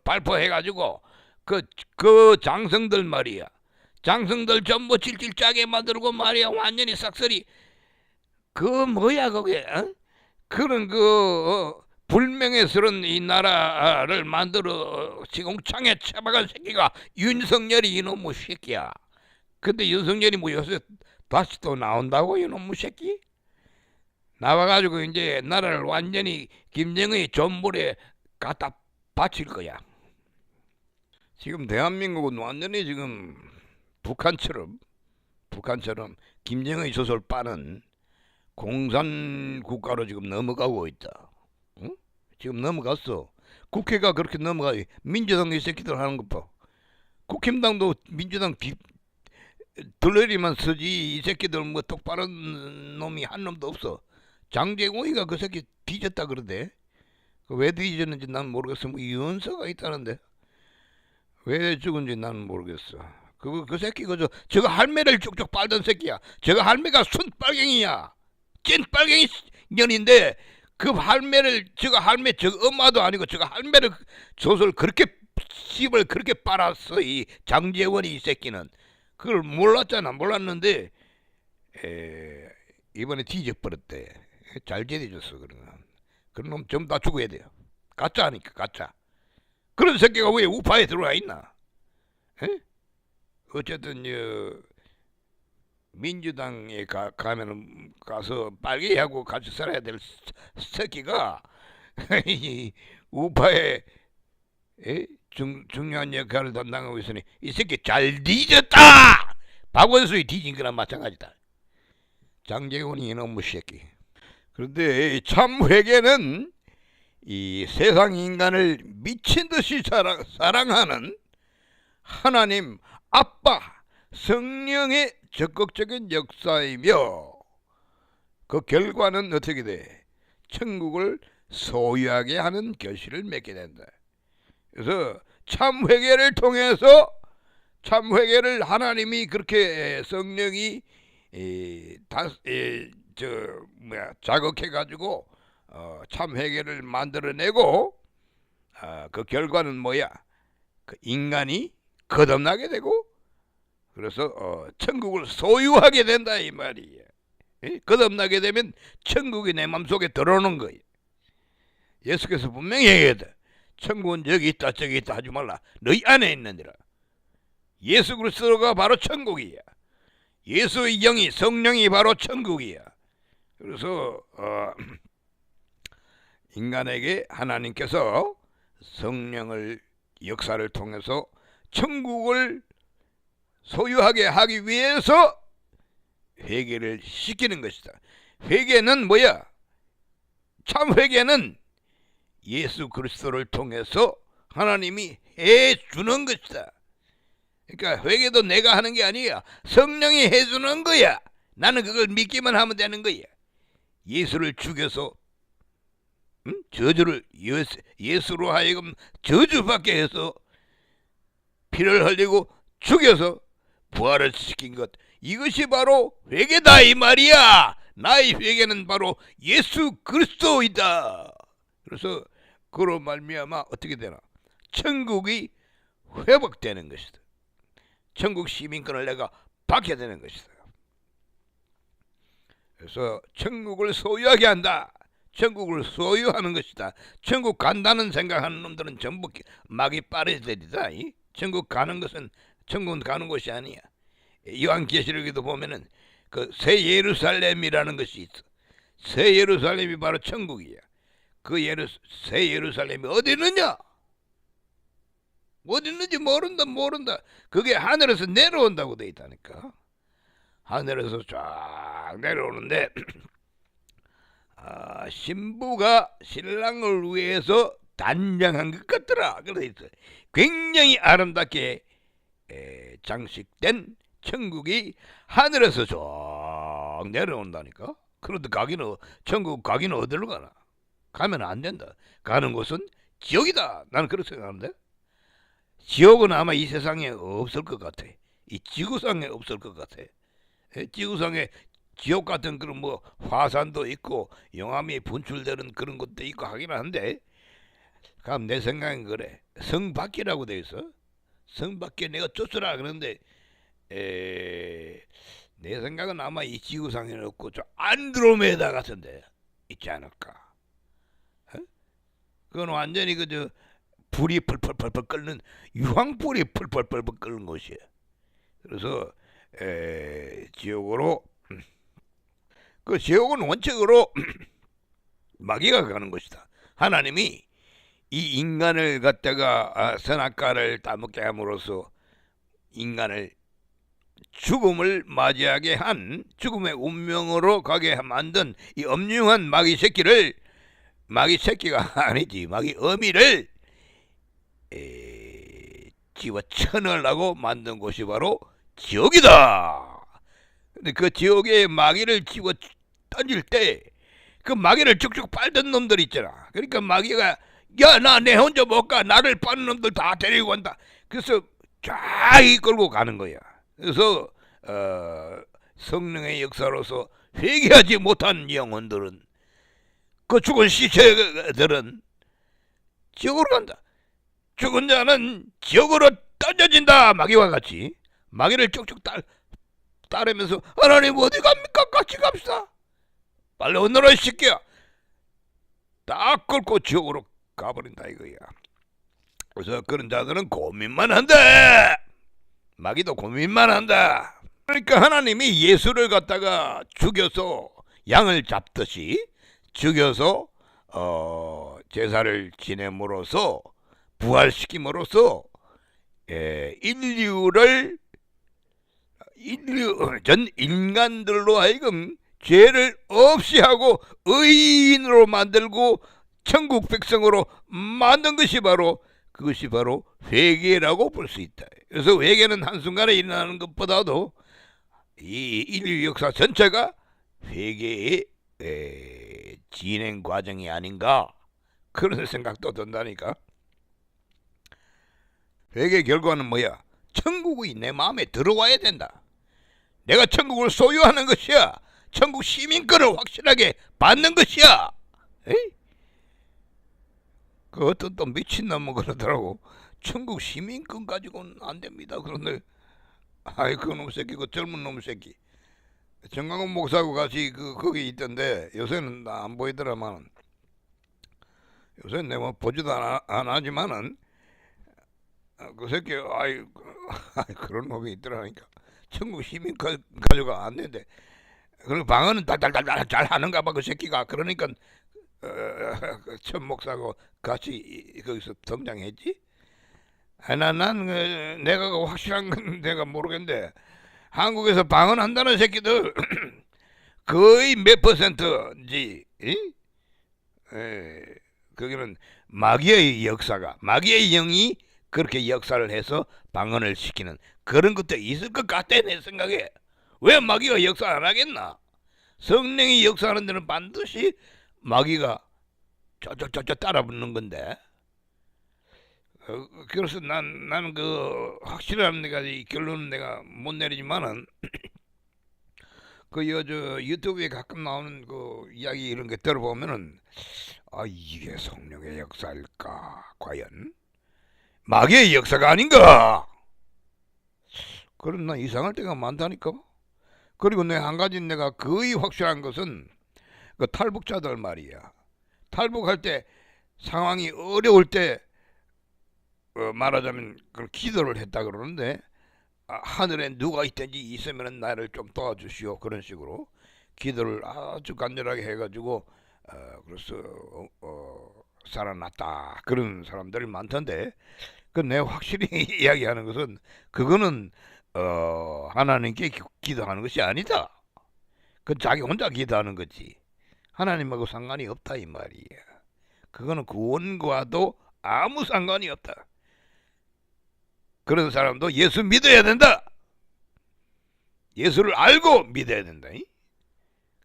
발표해가지고 그 장성들 말이야. 장성들 전부 질질 짜게 만들고 말이야. 완전히 싹쓸이 그게 그런 불명예스러운 이 나라를 만들어 시공창에 처박은 새끼가 윤석열이 이놈의 새끼야. 근데 윤석열이 뭐 요새 다시 또 나온다고 이놈의 새끼? 나와가지고 이제 나라를 완전히 김정의 존물에 갖다 바칠 거야. 지금 대한민국은 완전히 지금 북한처럼 김정의 젖을 빠는 공산 국가로 지금 넘어가고 있다. 응? 지금 넘어갔어. 국회가 그렇게 넘어가. 민주당 이 새끼들 하는 것 봐. 국힘당도 민주당 들러리만 쓰지 이 새끼들 뭐 똑바른 놈이 한 놈도 없어. 장제공이가 그 새끼 뒤졌다 그러대. 왜 뒤졌는지 난 모르겠어. 뭐 연서가 있다는데 왜 죽은지 난 모르겠어. 그 새끼 저거 할매를 쭉쭉 빨던 새끼야. 저거 할매가 순빨갱이야. 찐 빨갱이 년인데 그 할매를 저거 엄마도 아니고 저거 할매를 젖을 그렇게 씹을 그렇게 빨았어. 이 장제원이 이 새끼는 그걸 몰랐는데 이번에 뒤져버렸대. 잘 제대줬어. 그런 놈 전부 다 죽어야 돼요. 가짜 하니까 가짜. 그런 새끼가 왜 우파에 들어와 있나? 에? 어쨌든 민주당에 가서 빨갱이하고 같이 살아야 될 새끼가 우파에 중요한 역할을 담당하고 있으니 이 새끼 잘 뒤졌다. 박원순이 뒤진 거랑 마찬가지다. 장제원이 이놈의 새끼. 그런데 참 회개는 이 세상 인간을 미친 듯이 사랑하는 하나님 아빠 성령의 적극적인 역사이며 그 결과는 어떻게 돼? 천국을 소유하게 하는 결실을 맺게 된다. 그래서 참 회개를 통해서 참회개를 하나님이 그렇게 성령이 자극해 가지고 참회개를 만들어내고 그 결과는 뭐야? 그 인간이 거듭나게 되고 그래서 천국을 소유하게 된다 이 말이야. 거듭나게 되면 천국이 내 마음속에 들어오는 거야. 예수께서 분명히 얘기했다. 천국은 여기 있다 저기 있다 하지 말라. 너희 안에 있느니라. 예수 그리스도가 바로 천국이야. 예수의 영이 성령이 바로 천국이야. 그래서 인간에게 하나님께서 성령을 역사를 통해서 천국을 소유하게 하기 위해서 회개를 시키는 것이다. 회개는 뭐야? 참 회개는 예수 그리스도를 통해서 하나님이 해주는 것이다. 그러니까 회개도 내가 하는 게 아니야. 성령이 해주는 거야. 나는 그걸 믿기만 하면 되는 거야. 예수를 죽여서 저주를 예수로 하여금 저주받게 해서 피를 흘리고 죽여서 부활을 시킨 것. 이것이 바로 회개다 이 말이야. 나의 회개는 바로 예수 그리스도이다. 그래서 그로 말미암아 어떻게 되나? 천국이 회복되는 것이다. 천국 시민권을 내가 받게 되는 것이다. 그래서 천국을 소유하게 한다. 천국을 소유하는 것이다. 천국 간다는 생각하는 놈들은 전부 막이 빠르들이다. 천국 가는 것은 천국은 가는 곳이 아니야. 요한계시록에도 보면은 그 새 예루살렘이라는 것이 있어. 새 예루살렘이 바로 천국이야. 그 새 예루살렘이 어디 있느냐? 어디 있는지 모른다. 그게 하늘에서 내려온다고 돼 있다니까. 하늘에서 쫙 내려오는데 신부가 신랑을 위해서 단장한 것 같더라. 그래 있어. 굉장히 아름답게 장식된 천국이 하늘에서 쫙 막 내려온다니까. 그런데 천국 가기는 어디로 가나? 가면 안 된다. 가는 곳은 지옥이다. 나는 그렇게 생각하는데. 지옥은 아마 이 세상에 없을 것 같아. 이 지구상에 없을 것 같아. 지구상에 지옥 같은 그런 뭐 화산도 있고 용암이 분출되는 그런 것도 있고 하긴 한데, 그럼 내 생각은 그래. 성 밖이라고 돼 있어. 성 밖에 내가 쫓으라 그러는데, 내 생각은 아마 이 지구상에는 없고 저 안드로메다 같은데 있지 않을까. 어? 그건 완전히 그저 불이 펄펄펄펄 끓는, 유황불이 펄펄펄펄 끓는 곳이야. 그래서 지옥으로, 그 지옥은 원칙으로 마귀가 가는 것이다. 하나님이 이 인간을 갖다가 선악과를 따먹게 함으로써 인간을 죽음을 맞이하게 한, 죽음의 운명으로 가게 만든 이 엄중한 마귀 새끼가 아니지, 마귀 어미를 집어쳐넣으려고 만든 곳이 바로 지옥이다. 근데 그 지옥에 마귀를 집어 던질 때 그 마귀를 쭉쭉 빨던 놈들 있잖아. 그러니까 마귀가 야, 나 내 혼자 못 가. 나를 빠는 놈들 다 데리고 간다. 그래서 쫙 이끌고 가는 거야. 그래서 성령의 역사로서 회개하지 못한 영혼들은, 그 죽은 시체들은 지옥으로 간다. 죽은 자는 지옥으로 던져진다. 마귀와 같이 마귀를 쭉쭉 따르면서 하나님 어디 갑니까? 같이 갑시다. 빨리 오너라 이 새끼야. 딱 끌고 지옥으로 가버린다 이거야. 그래서 그런 자들은 고민만 한다. 마귀도 고민만 한다. 그러니까 하나님이 예수를 갖다가 죽여서 양을 잡듯이 죽여서 제사를 지냄으로써, 부활시킴으로써 전 인간들로 하여금 죄를 없이 하고 의인으로 만들고 천국 백성으로 만든 것이 바로, 그것이 바로 회개라고 볼 수 있다. 그래서 회개는 한순간에 일어나는 것보다도 이 인류 역사 전체가 회개의 진행 과정이 아닌가, 그런 생각도 든다니까. 회개 결과는 뭐야? 천국이 내 마음에 들어와야 된다. 내가 천국을 소유하는 것이야. 천국 시민권을 확실하게 받는 것이야. 에이? 그 어떤 또 미친놈은 그러더라고. 천국 시민권 가지고는 안 됩니다. 그런데 아이 그놈 새끼, 그 젊은 놈 새끼, 정강훈 목사하고 같이 거기 있던데, 요새는 안 보이더라만, 요새는 내가 뭐 보지도 안 하지만은 그 새끼 그런 놈이 있더라니까. 천국 시민권 가지고 안 되는데, 그리고 방언은 달달달달 잘 하는가 봐 그 새끼가. 그러니까 천 목사하고 같이 거기서 등장했지. 난 내가 확실한 건 내가 모르겠는데, 한국에서 방언한다는 새끼들 거의 몇 퍼센트인지, 거기는 마귀의 역사가, 마귀의 영이 그렇게 역사를 해서 방언을 시키는 그런 것도 있을 것 같아 내 생각에. 왜 마귀가 역사 안 하겠나? 성령이 역사하는 데는 반드시 마귀가 쩌쩌쩌쩌 따라붙는 건데. 그래서 나는 그 확실한 내가 이 결론은 내가 못 내리지만은 그 유튜브에 가끔 나오는 그 이야기 이런 게 들어보면은, 이게 성령의 역사일까? 과연 마귀의 역사가 아닌가? 그런 나 이상할 때가 많다니까. 그리고 내 한 가지 내가 거의 확실한 것은 그 탈북자들 말이야. 탈북할 때 상황이 어려울 때 말하자면 그 기도를 했다 그러는데, 하늘에 누가 있든지 있으면 나를 좀 도와주시오, 그런 식으로 기도를 아주 간절하게 해가지고 그래서 살아났다, 그런 사람들이 많던데, 그 내가 확실히 이야기하는 것은 그거는 하나님께 기도하는 것이 아니다. 그 자기 혼자 기도하는 거지. 하나님하고 상관이 없다 이 말이야. 그거는 구원과도 아무 상관이 없다. 그런 사람도 예수 믿어야 된다. 예수를 알고 믿어야 된다.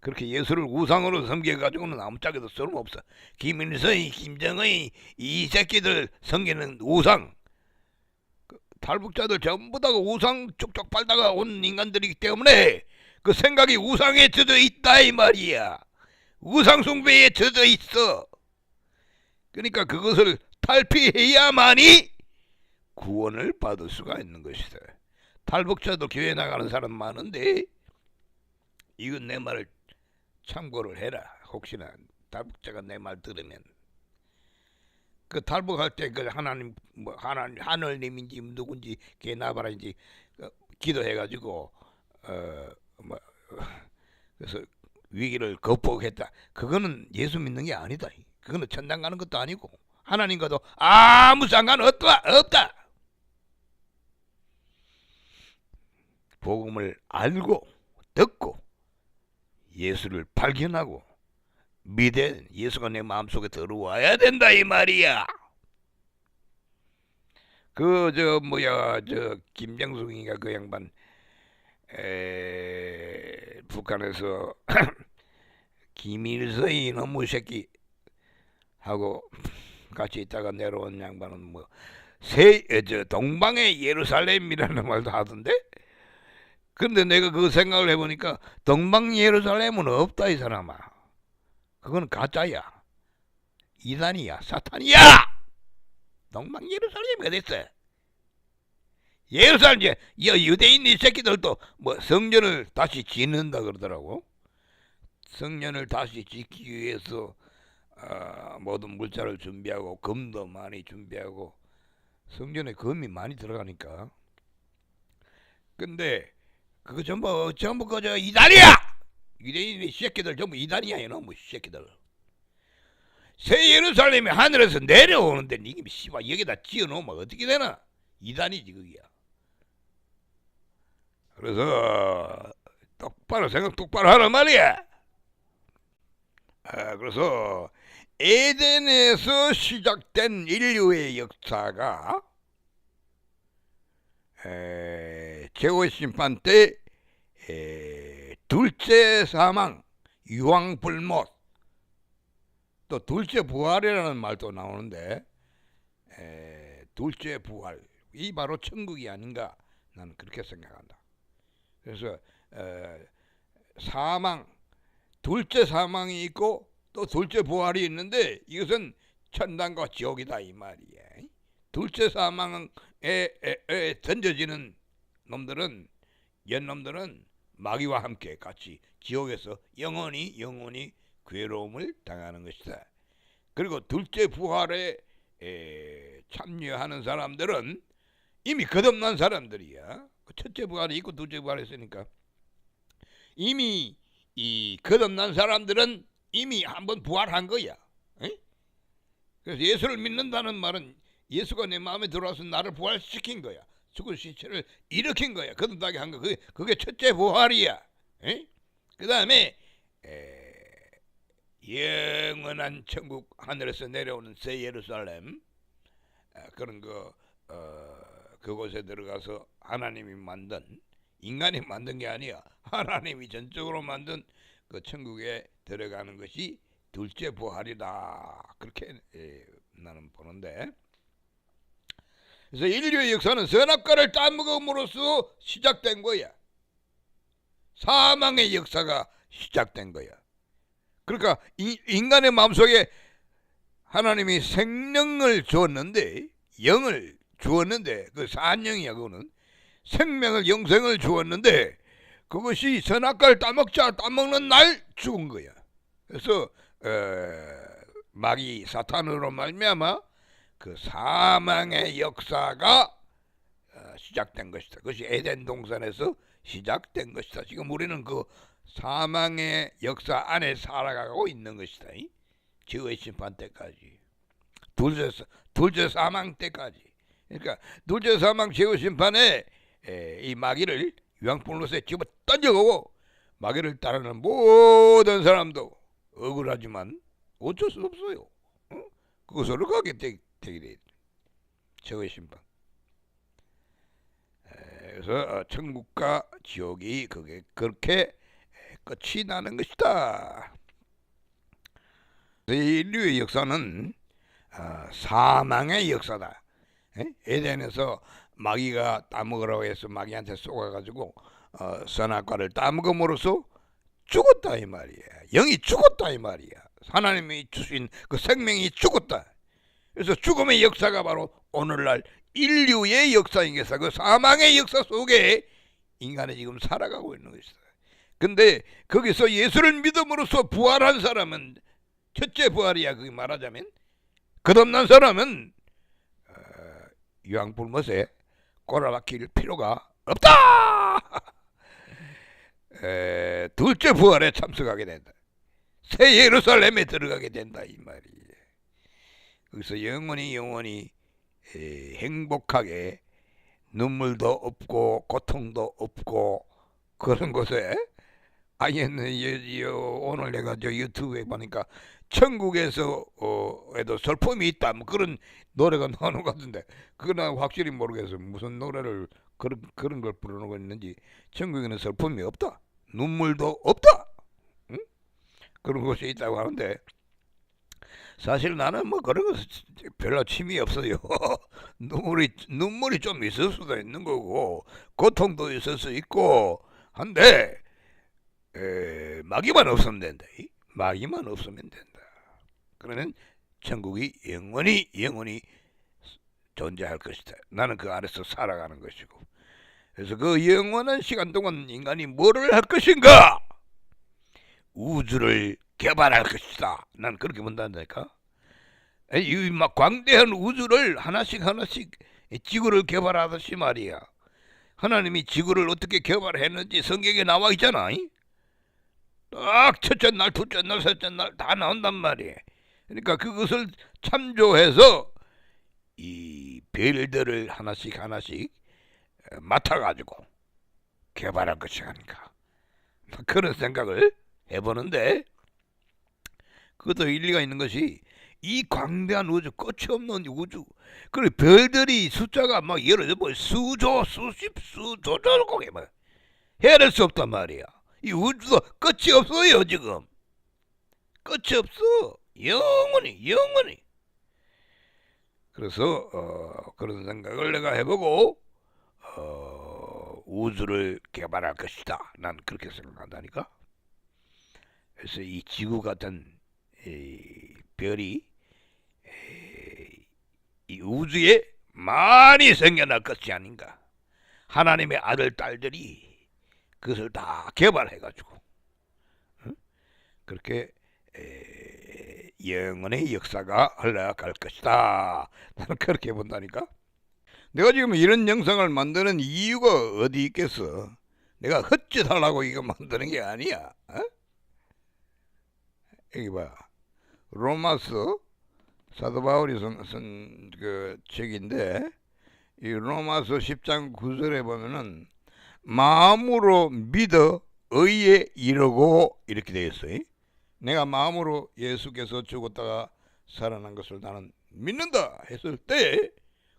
그렇게 예수를 우상으로 섬겨가지고는 아무짝에도 쓸모없어. 김일성이, 김정은이 이 새끼들 섬기는 우상, 탈북자들 전부 다 우상 쭉쭉 빨다가 온 인간들이기 때문에 그 생각이 우상에 젖어 있다 이 말이야. 우상 숭배에 젖어 있어. 그러니까 그것을 탈피해야만이 구원을 받을 수가 있는 것이다. 탈북자도 교회 나가는 사람 많은데 이건 내 말을 참고를 해라. 혹시나 탈북자가 내 말 들으면 그 탈북할 때 그 하나님 뭐 하늘님인지 누군지 개나바라인지 기도해가지고 뭐 그래서 위기를 극복했다. 그거는 예수 믿는 게 아니다. 그거는 천당 가는 것도 아니고 하나님과도 아무 상관 없다. 복음을 알고 듣고 예수를 발견하고 믿어 예수가 내 마음속에 들어와야 된다 이 말이야. 그 김정숙이가 그 양반 북한에서 김일성이 너무 새끼 하고 같이 있다가 내려온 양반은 뭐 동방의 예루살렘이라는 말도 하던데. 근데 내가 그 생각을 해보니까 동방 예루살렘은 없다 이 사람아. 그건 가짜야. 이단이야. 사탄이야. 동방 예루살렘이 어딨어. 예루살렘 이제 유대인 이 새끼들도 뭐 성전을 다시 짓는다 그러더라고. 성전을 다시 짓기 위해서 모든 물자를 준비하고 금도 많이 준비하고 성전에 금이 많이 들어가니까. 근데 그거 전부 그저 이단이야. 유대인 이 새끼들 전부 이단이야 이놈의 새끼들. 새 예루살렘이 하늘에서 내려오는데 이게 씨발 여기다 지어놓으면 어떻게 되나? 이단이지 그게야. 그래서 생각 똑바로 하란 말이야. 그래서 에덴에서 시작된 인류의 역사가 제호심판 때 둘째 사망, 유황불못, 또 둘째 부활이라는 말도 나오는데 둘째 부활, 이 바로 천국이 아닌가 나는 그렇게 생각한다. 그래서 사망, 둘째 사망이 있고 또 둘째 부활이 있는데 이것은 천당과 지옥이다 이 말이야. 둘째 사망에 던져지는 놈들은 옛놈들은 마귀와 함께 같이 지옥에서 영원히 괴로움을 당하는 것이다. 그리고 둘째 부활에 참여하는 사람들은 이미 거듭난 사람들이야. 첫째 부활이 있고 둘째 부활이 있으니까 이미 이 거듭난 사람들은 이미 한번 부활한 거야. 에? 그래서 예수를 믿는다는 말은 예수가 내 마음에 들어와서 나를 부활시킨 거야. 죽은 시체를 일으킨 거야. 거듭나게 한 거. 그게 첫째 부활이야. 그 다음에 영원한 천국 하늘에서 내려오는 새 예루살렘 그런 그곳에 들어가서 하나님이 만든, 인간이 만든 게 아니야. 하나님이 전적으로 만든 그 천국에 들어가는 것이 둘째 부활이다. 그렇게 나는 보는데. 그래서 인류의 역사는 선악과를 따먹음으로써 시작된 거야. 사망의 역사가 시작된 거야. 그러니까 인간의 마음속에 하나님이 생명을 주었는데, 영을 주었는데, 그 산영이야. 그거는 생명을, 영생을 주었는데 그것이 선악과를 따먹는 날 죽은 거야. 그래서 마귀 사탄으로 말미암아 그 사망의 역사가 시작된 것이다. 그것이 에덴 동산에서 시작된 것이다. 지금 우리는 그 사망의 역사 안에 살아가고 있는 것이다. 지의 심판 때까지, 둘째 사망 때까지. 그러니까 둘째 사망 지의 심판에 이 마귀를 유황불못에 집어 던져가고 마귀를 따르는 모든 사람도 억울하지만 어쩔 수 없어요. 그것으로 가게 되게 돼. 최후의 심판. 그래서 천국과 지옥이 그게 그렇게 끝이 나는 것이다. 인류의 역사는 사망의 역사다. 에덴에서 마귀가 따먹으라고 해서 마귀한테 쏘아가지고 선악과를 따먹음으로써 죽었다 이 말이야. 영이 죽었다 이 말이야. 하나님이 주신 그 생명이 죽었다. 그래서 죽음의 역사가 바로 오늘날 인류의 역사이겠어. 그 사망의 역사 속에 인간이 지금 살아가고 있는 것이다. 근데 거기서 예수를 믿음으로써 부활한 사람은 첫째 부활이야. 그게 말하자면 거듭난 사람은 유황불못에 꼬라박힐 필요가 없다. 둘째 부활에 참석하게 된다. 새 예루살렘에 들어가게 된다 이 말이에요. 그래서 영원히 행복하게 눈물도 없고 고통도 없고 그런 곳에 오늘 내가 저 유튜브에 보니까 천국에서 에도 슬픔이 있다 뭐 그런 노래가 나오는 것 같은데 그건 확실히 모르겠어. 무슨 노래를 그런 걸 부르는 거 있는지. 천국에는 슬픔이 없다, 눈물도 없다, 응? 그런 곳이 있다고 하는데 사실 나는 뭐 그런 거 별로 취미 없어요. 눈물이 좀 있을 수도 있는 거고 고통도 있을 수 있고 한데 마귀만 없으면 된다. 마귀만 없으면 된다. 그러면 천국이 영원히 존재할 것이다. 나는 그 안에서 살아가는 것이고. 그래서 그 영원한 시간 동안 인간이 뭐를 할 것인가? 우주를 개발할 것이다. 난 그렇게 본다니까. 이 막 광대한 우주를 하나씩 지구를 개발하듯이 말이야. 하나님이 지구를 어떻게 개발했는지 성경에 나와 있잖아. 딱 첫째 날, 둘째 날, 셋째 날 다 나온단 말이야. 그러니까 그것을 참조해서 이 별들을 하나씩 맡아가지고 개발할 것이 아닌가 그런 생각을 해보는데 그것도 일리가 있는 것이 이 광대한 우주, 끝이 없는 우주, 그리고 별들이 숫자가 막 예를 들어 뭐 수조, 수십, 수조조고 뭐 헤아릴 수 없단 말이야. 이 우주도 끝이 없어요. 지금 끝이 없어. 영원히. 그래서 그런 생각을 내가 해보고 우주를 개발할 것이다. 난 그렇게 생각한다니까. 그래서 이 지구 같은 이 별이 이 우주에 많이 생겨날 것이 아닌가. 하나님의 아들 딸들이 그것을 다 개발해가지고 그렇게 영원의 역사가 흘러갈 것이다. 나는 그렇게 본다니까. 내가 지금 이런 영상을 만드는 이유가 어디 있겠어. 내가 헛짓하려고 이거 만드는 게 아니야. 여기 봐. 로마서 사도 바울이 쓴 그 책인데 이 로마서 10장 9절에 보면은 마음으로 믿어 의에 이르고 이렇게 되어 있어요. 내가 마음으로 예수께서 죽었다가 살아난 것을 나는 믿는다 했을 때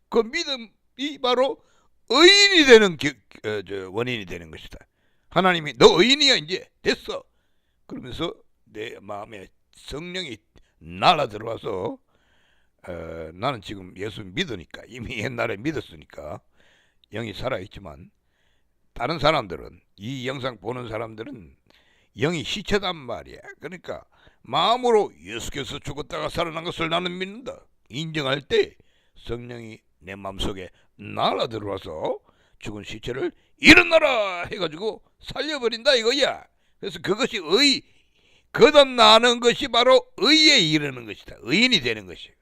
그 믿음이 바로 의인이 되는 원인이 되는 것이다. 하나님이 너 의인이야 이제 됐어. 그러면서 내 마음에 성령이 날아 들어와서 나는 지금 예수 믿으니까 이미 옛날에 믿었으니까 영이 살아있지만 다른 사람들은 이 영상 보는 사람들은 영이 시체단 말이야. 그러니까 마음으로 예수께서 죽었다가 살아난 것을 나는 믿는다 인정할 때 성령이 내 마음속에 날아 들어와서 죽은 시체를 일어나라 해가지고 살려버린다 이거야. 그래서 그것이 거듭나는 것이 바로 의에 이르는 것이다. 의인이 되는 것이야.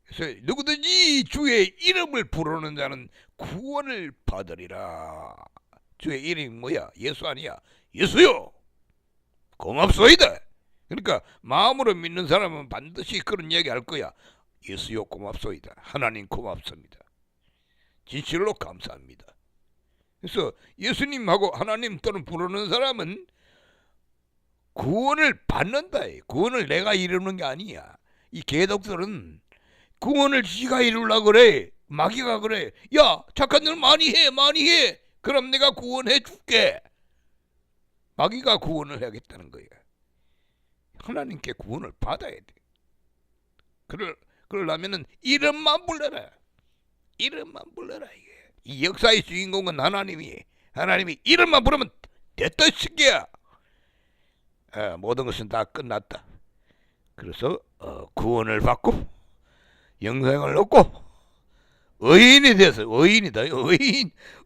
그래서 누구든지 주의 이름을 부르는 자는 구원을 받으리라. 주의 이름이 뭐야? 예수 아니야? 예수요 고맙소이다. 그러니까 마음으로 믿는 사람은 반드시 그런 이야기 할 거야. 예수요 고맙소이다. 하나님 고맙습니다. 진실로 감사합니다. 그래서 예수님하고 하나님 또는 부르는 사람은 구원을 받는다. 구원을 내가 이루는 게 아니야. 이 개독들은 구원을 지가 이루려고 그래. 마귀가 그래. 야 착한 일 많이 해. 그럼 내가 구원해 줄게. 마귀가 구원을 해야겠다는 거야. 하나님께 구원을 받아야 돼. 그러려면은 이름만 불러라. 이름만 불러라. 이게 이 역사의 주인공은 하나님이 이름만 부르면 됐다 시기야. 모든 것은 다 끝났다. 그래서 구원을 받고 영생을 얻고 의인이 돼서 의인이다.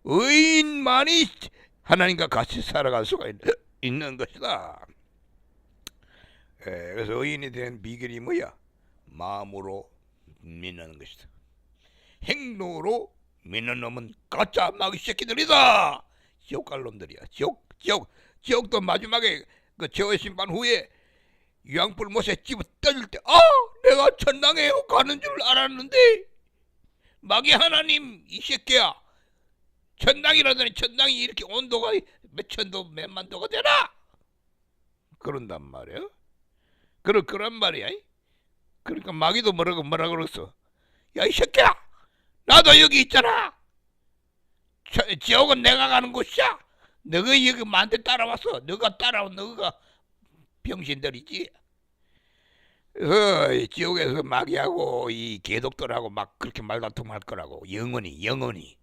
의인만이 하나님과 같이 살아갈 수가 있는 것이다. 그래서 의인이 된 비결이 뭐야? 마음으로 믿는 것이다. 행동으로 믿는 놈은 가짜 마귀 새끼들이다. 지옥 갈 놈들이야. 지옥도 마지막에 그 죄의 심판 후에 유황불 못에 집어 던질 때 내가 천당에 가는 줄 알았는데 마귀 하나님 이 새끼야, 천당이라더니 천당이 이렇게 온도가 몇 천도 몇 만도가 되나? 그런단 말이야. 그런 말이야. 그러니까 마귀도 뭐라 그랬어? 야, 이 새끼야, 나도 여기 있잖아. 지옥은 내가 가는 곳이야. 너가 여기 만대 따라왔어. 너가 따라온 너가 병신들이지. 그래서 지옥에서 마귀하고 이 개독들하고 막 그렇게 말다툼할 거라고. 영원히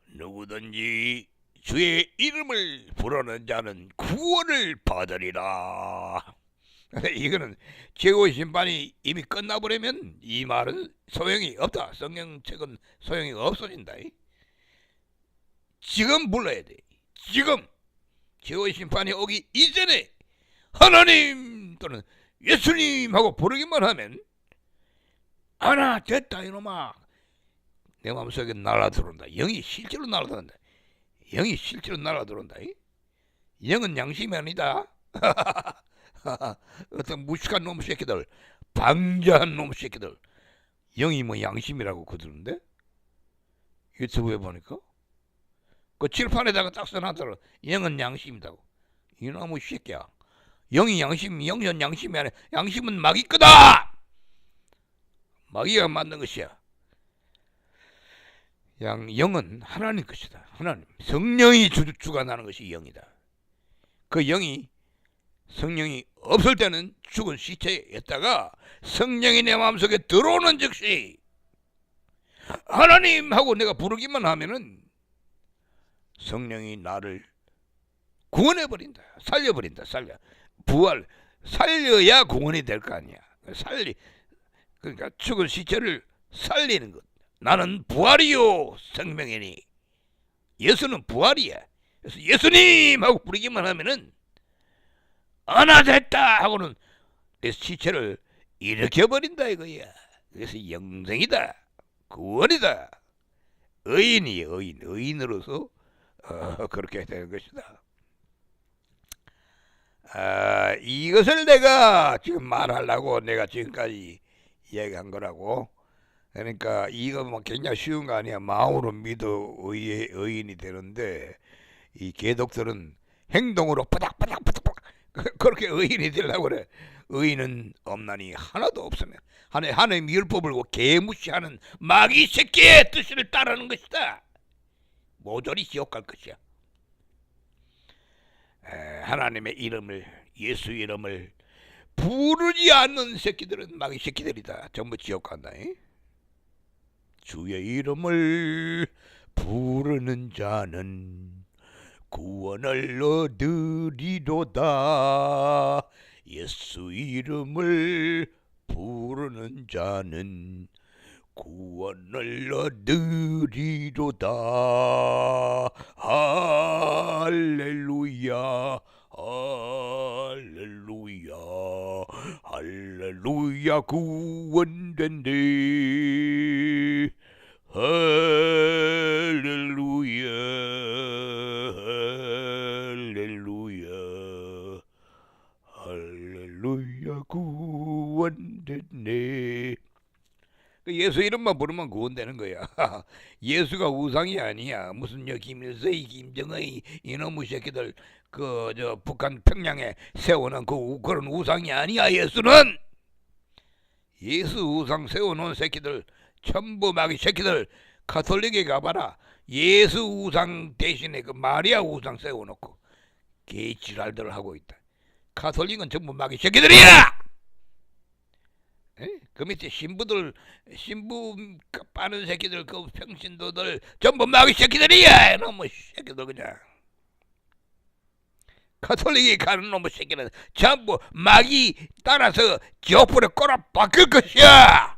누구든지 주의 이름을 부르는 자는 구원을 받으리라. 이거는 최고의 심판이 이미 끝나버리면 이 말은 소용이 없다. 성경책은 소용이 없어진다. 지금 불러야 돼. 지금 최고의 심판이 오기 이전에 하나님 또는 예수님 하고 부르기만 하면 하나 됐다 이놈아. 내 마음속에 날아들어온다. 영이 실제로 날아들어온다. 영은 양심이 아니다. 어떤 무식한 놈 새끼들, 방자한 놈 새끼들, 영이 뭐 양심이라고 그러는데 유튜브에 보니까 그 칠판에다가 딱 써놨더라. 영은 양심이다고. 이놈의 새끼야. 영은 양심이 아니야. 양심은 마귀 거다. 마귀가 만든 것이야. 영은 하나님 것이다. 하나님 성령이 주관하는 것이 영이다. 그 영이 성령이 없을 때는 죽은 시체였다가 성령이 내 마음속에 들어오는 즉시 하나님 하고 내가 부르기만 하면은 성령이 나를 구원해버린다. 살려버린다. 살려야 구원이 될 거 아니야. 그러니까 죽은 시체를 살리는 것. 나는 부활이요 생명이니. 예수는 부활이야. 그래서 예수님 하고 부르기만 하면은 하나 됐다 하고는 내 시체를 일으켜버린다 이거야. 그래서 영생이다. 구원이다. 의인으로서 그렇게 되는 것이다. 이것을 내가 지금 말하려고 내가 지금까지 이야기한 거라고. 그러니까 이거 뭐 굉장히 쉬운 거 아니야. 마음으로 믿어 의인이 되는데 이 개독들은 행동으로 바닥바닥 그렇게 의인이 되려고 그래. 의인은 없나니 하나도 없으면 하나님 율법을 개무시하는 마귀 새끼의 뜻을 따르는 것이다. 모조리 지옥 갈 것이야. 하나님의 이름을, 예수 이름을 부르지 않는 새끼들은 마귀 새끼들이다. 전부 지옥 간다. 주의 이름을 부르는 자는 구원을 얻으리로다. 예수 이름을 부르는 자는 구원을 얻으리로다. 할렐루야, 할렐루야, 할렐루야. 구원된대. 할렐루야, 할렐루야, 할렐루야. 구원됐네. 예수 이름만 부르면 구원되는 거야. 예수가 우상이 아니야. 무슨 김일성이, 김정은이 이놈의 새끼들 북한 평양에 세워놓은 그런 우상이 아니야. 예수는 예수 우상 세워놓은 새끼들 전부 마귀 새끼들. 가톨릭에 가봐라. 예수 우상 대신에 그 마리아 우상 세워놓고 개지랄들을 하고 있다. 가톨릭은 전부 마귀 새끼들이야. 그 밑에 신부 빠는 새끼들, 그 평신도들 전부 마귀 새끼들이야. 이놈의 새끼들 그냥. 가톨릭에 가는 놈의 새끼는 전부 마귀 따라서 지옥불에 꼬라 박힐 것이야.